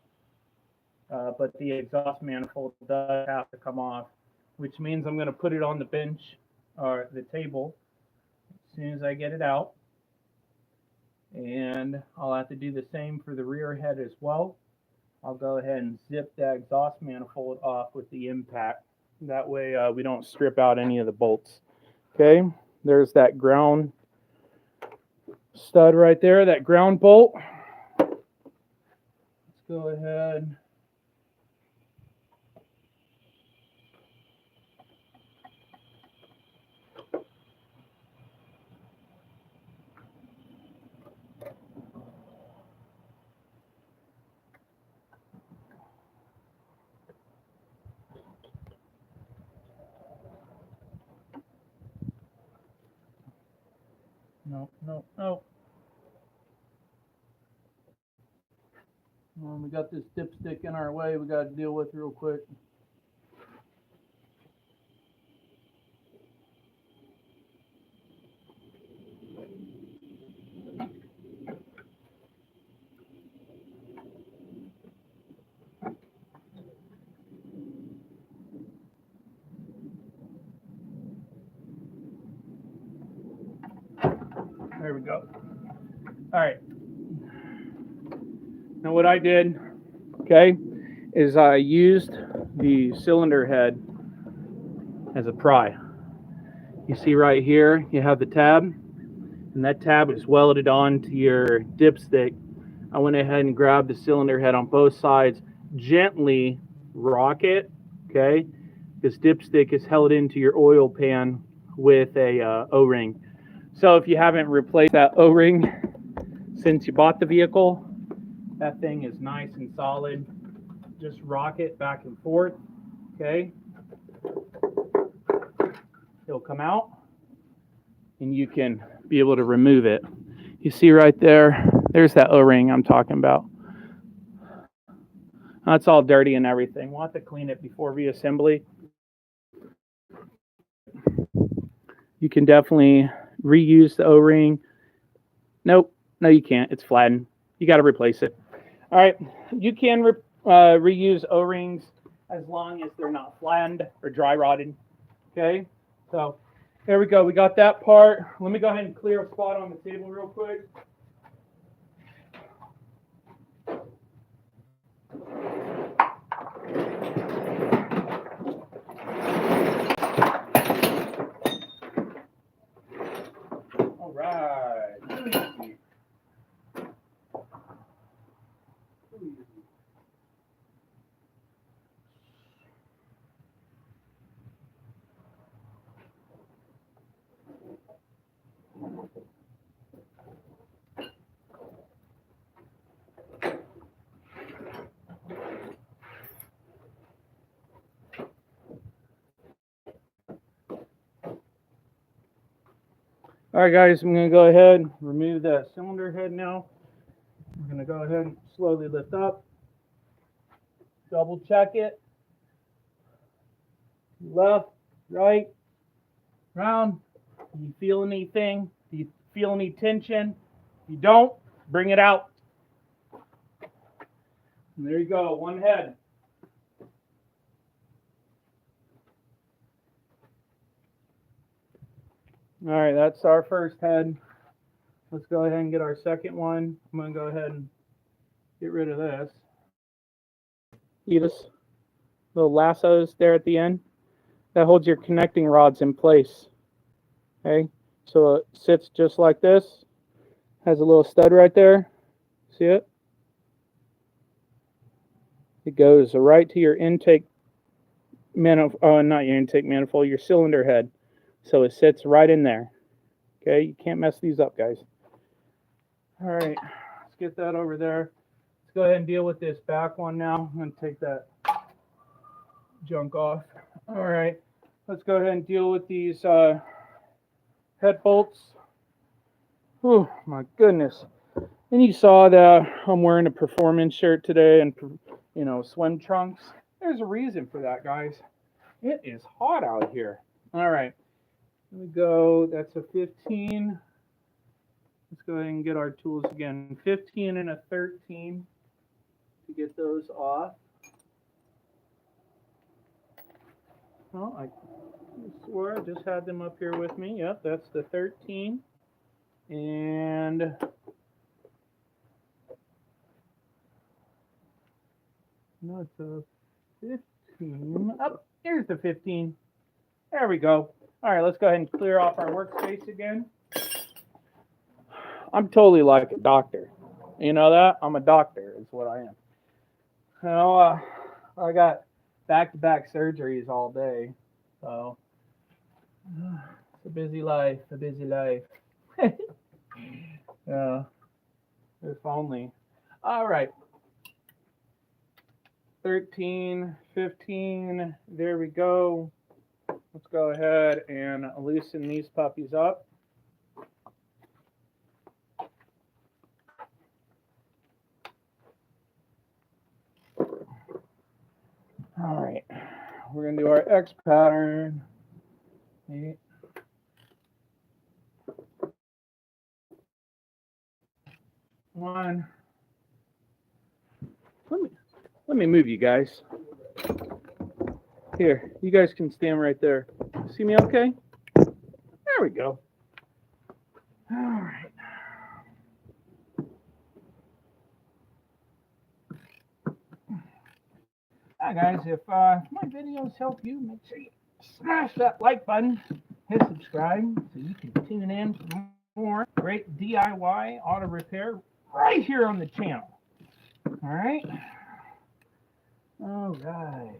Speaker 1: But the exhaust manifold does have to come off, which means I'm going to put it on the bench or the table as soon as I get it out. And I'll have to do the same for the rear head as well. I'll go ahead and zip that exhaust manifold off with the impact. That way we don't strip out any of the bolts. Okay, there's that ground stud right there, that ground bolt. Let's go ahead. No. We got this dipstick in our way we got to deal with real quick. There we go. All right. Now what I did, okay, is I used the cylinder head as a pry. You see right here, you have the tab, and that tab is welded onto your dipstick. I went ahead and grabbed the cylinder head on both sides, gently rock it, okay? This dipstick is held into your oil pan with a O-ring. So if you haven't replaced that O-ring since you bought the vehicle, that thing is nice and solid. Just rock it back and forth, okay? It'll come out, and you can be able to remove it. You see right there, there's that O-ring I'm talking about. That's all dirty and everything. We'll have to clean it before reassembly. You can definitely reuse the O-ring. Nope, no you can't. It's flattened. You got to replace it. All right, you can reuse O-rings as long as they're not flattened or dry rotted. Okay, so there we go. We got that part. Let me go ahead and clear a spot on the table real quick. All right. All right, guys, I'm going to go ahead and remove that cylinder head now. I'm going to go ahead and slowly lift up. Double check it. Left, right, round. Do you feel anything? Do you feel any tension? If you don't, bring it out. And there you go, one head. All right, that's our first head. Let's go ahead and get our second one. I'm going to go ahead and get rid of this. See this little lassos there at the end? That holds your connecting rods in place. Okay, so it sits just like this. Has a little stud right there. See it? It goes right to your intake manifold, not your intake manifold, your cylinder head. So it sits right in there. Okay, you can't mess these up, guys. All right, let's get that over there. Let's go ahead and deal with this back one now. I'm going to take that junk off. All right, let's go ahead and deal with these head bolts. Oh my goodness. And you saw that I'm wearing a performance shirt today and, you know, swim trunks. There's a reason for that, guys. It is hot out here. All right. Here we go. That's a 15. Let's go ahead and get our tools again. 15 and a 13 to get those off. Oh, I swore I just had them up here with me. Yep, that's the 13. And no, it's a 15. Oh, here's the 15. There we go. All right, let's go ahead and clear off our workspace again. I'm totally like a doctor. You know that? I'm a doctor is what I am. You know, I got back-to-back surgeries all day. So, it's a busy life, a busy life. Yeah, if only. All right, 13, 15, there we go. Let's go ahead and loosen these puppies up. All right, we're going to do our X pattern. 8. One. Let me move you guys. Here, you guys can stand right there. See me okay? There we go. All right. Hi guys, if my videos help you, make sure you smash that like button, hit subscribe so you can tune in for more great DIY auto repair right here on the channel. All right. All right.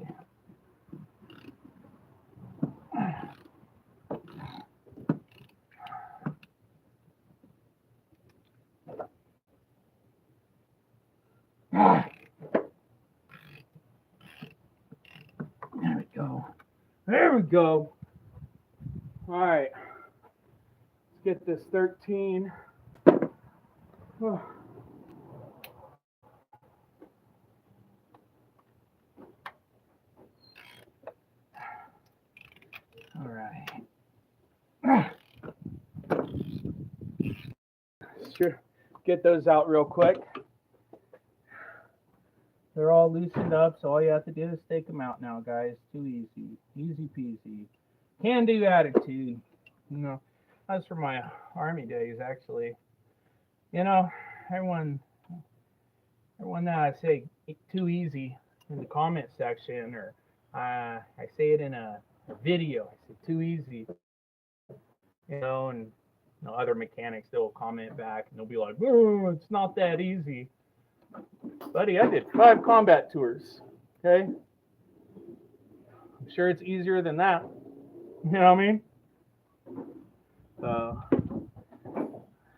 Speaker 1: There we go. There we go. All right. Let's get this 13. Oh. All right. Sure. Get those out real quick. They're all loosened up, so all you have to do is take them out now, guys. Too easy. Easy peasy. Can do attitude. You know, that's from my Army days, actually. You know, everyone that I say too easy in the comment section, or I say it in a video, I say too easy. You know, and other mechanics, they'll comment back, and they'll be like, "Oh, it's not that easy." Buddy, I did 5 combat tours, okay? I'm sure it's easier than that. You know what I mean?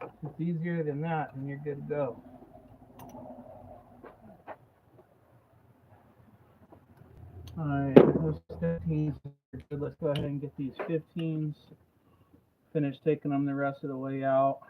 Speaker 1: If it's easier than that, then you're good to go. All right, those 15s are good. Let's go ahead and get these 15s. Finish taking them the rest of the way out.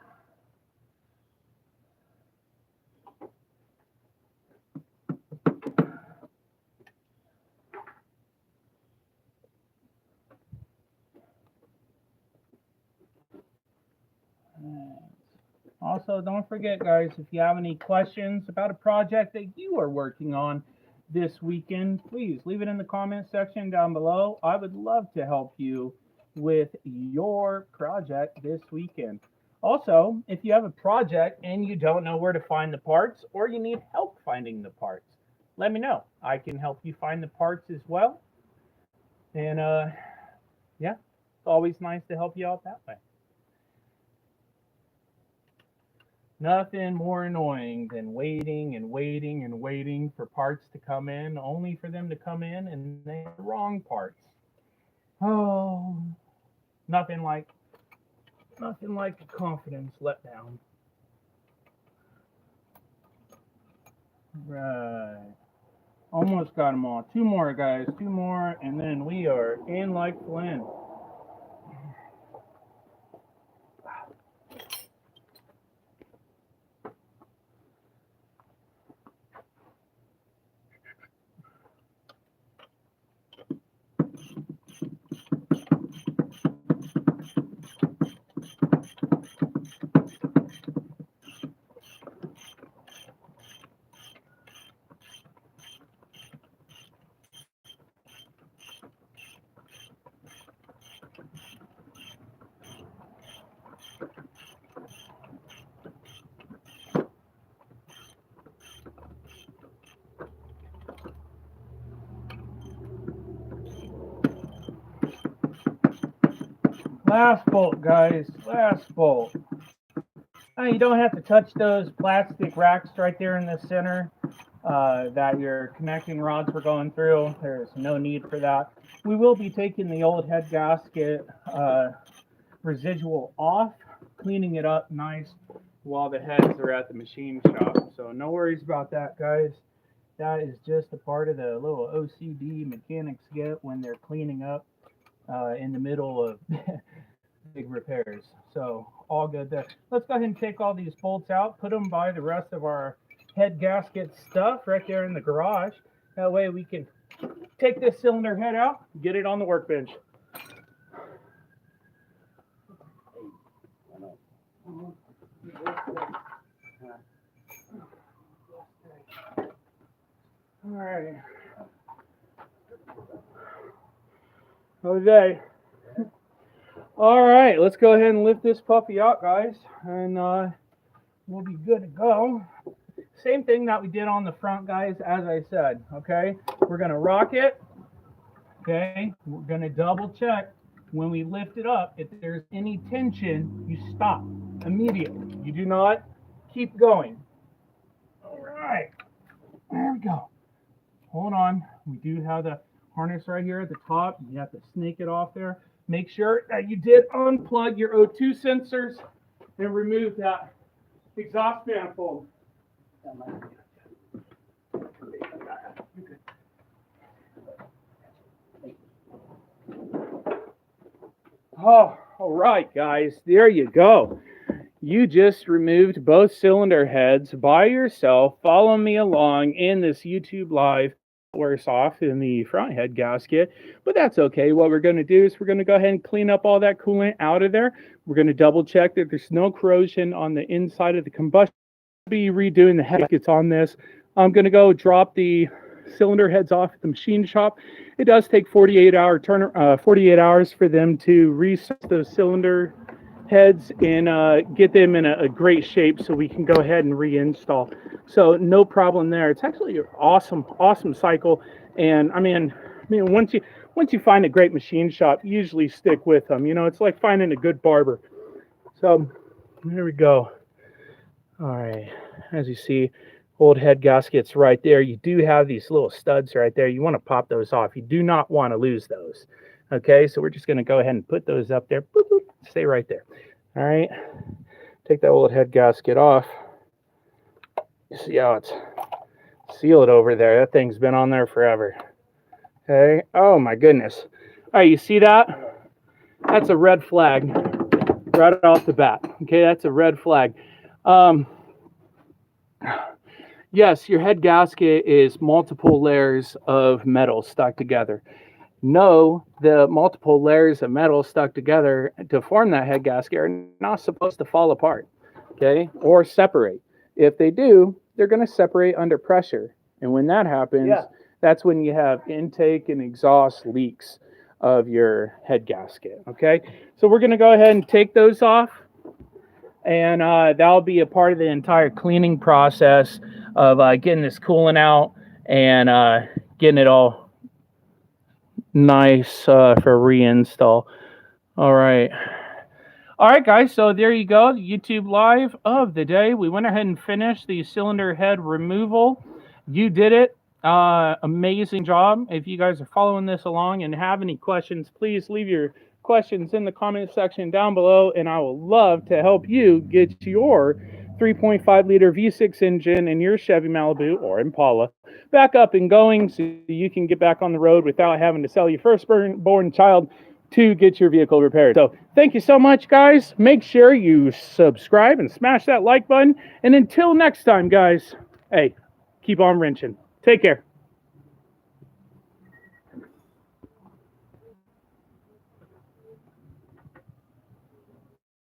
Speaker 1: Also, don't forget, guys, if you have any questions about a project that you are working on this weekend, please leave it in the comment section down below. I would love to help you with your project this weekend. Also, if you have a project and you don't know where to find the parts, or you need help finding the parts, let me know. I can help you find the parts as well. And yeah, it's always nice to help you out that way. Nothing more annoying than waiting and waiting and waiting for parts to come in, only for them to come in and they're the wrong parts. Oh, nothing like a confidence letdown. Right. Almost got them all. 2 more, guys. 2 more, and then we are in like Flynn. Last bolt, guys. Last bolt. You don't have to touch those plastic racks right there in the center that your connecting rods were going through. There's no need for that. We will be taking the old head gasket residual off, cleaning it up nice while the heads are at the machine shop. So no worries about that, guys. That is just a part of the little OCD mechanics get when they're cleaning up in the middle of big repairs. So all good there. Let's go ahead and take all these bolts out, put them by the rest of our head gasket stuff right there in the garage. That way we can take this cylinder head out, get it on the workbench. All right. Okay. All right, let's go ahead and lift this puppy out, guys, and we'll be good to go. Same thing that we did on the front, guys, as I said, okay? We're going to rock it, okay? We're going to double check when we lift it up. If there's any tension, you stop immediately. You do not keep going. All right, there we go. Hold on. We do have the harness right here at the top. You have to snake it off there. Make sure that you did unplug your O2 sensors and remove that exhaust manifold. Oh, all right, guys. There you go. You just removed both cylinder heads by yourself. Follow me along in this YouTube live. Worse off in the front head gasket, but that's okay. What we're going to do is we're going to go ahead and clean up all that coolant out of there. We're going to double check that there's no corrosion on the inside of the combustion. I'll be redoing the head gaskets on this. I'm going to go drop the cylinder heads off at the machine shop. It does take 48 hours for them to reset those cylinder heads and get them in a great shape so we can go ahead and reinstall. So no problem there. It's actually an awesome cycle. And I mean once you find a great machine shop, you usually stick with them. You know, it's like finding a good barber. So there we go. All right, as you see, old head gaskets right there. You do have these little studs right there. You want to pop those off. You do not want to lose those. Okay, so we're just going to go ahead and put those up there. Boop, boop, stay right there. All right, take that old head gasket off. You see how it's sealed over there. That thing's been on there forever. Okay, oh my goodness. All right, you see that? That's a red flag right off the bat. Okay, that's a red flag. Yes, your head gasket is multiple layers of metal stuck together. No, the multiple layers of metal stuck together to form that head gasket are not supposed to fall apart, okay, or separate. If they do, they're going to separate under pressure. And when that happens, that's when you have intake and exhaust leaks of your head gasket, okay? So we're going to go ahead and take those off. And that'll be a part of the entire cleaning process of getting this coolant out and getting it all nice for reinstall. All right, guys, so there you go, the YouTube live of the day. We went ahead and finished the cylinder head removal. You did it. Amazing job. If you guys are following this along and have any questions, please leave your questions in the comment section down below, and I will love to help you get your 3.5 liter V6 engine in your Chevy Malibu or Impala back up and going so you can get back on the road without having to sell your firstborn child to get your vehicle repaired. So thank you so much, guys. Make sure you subscribe and smash that like button. And until next time, guys, hey, keep on wrenching. Take care.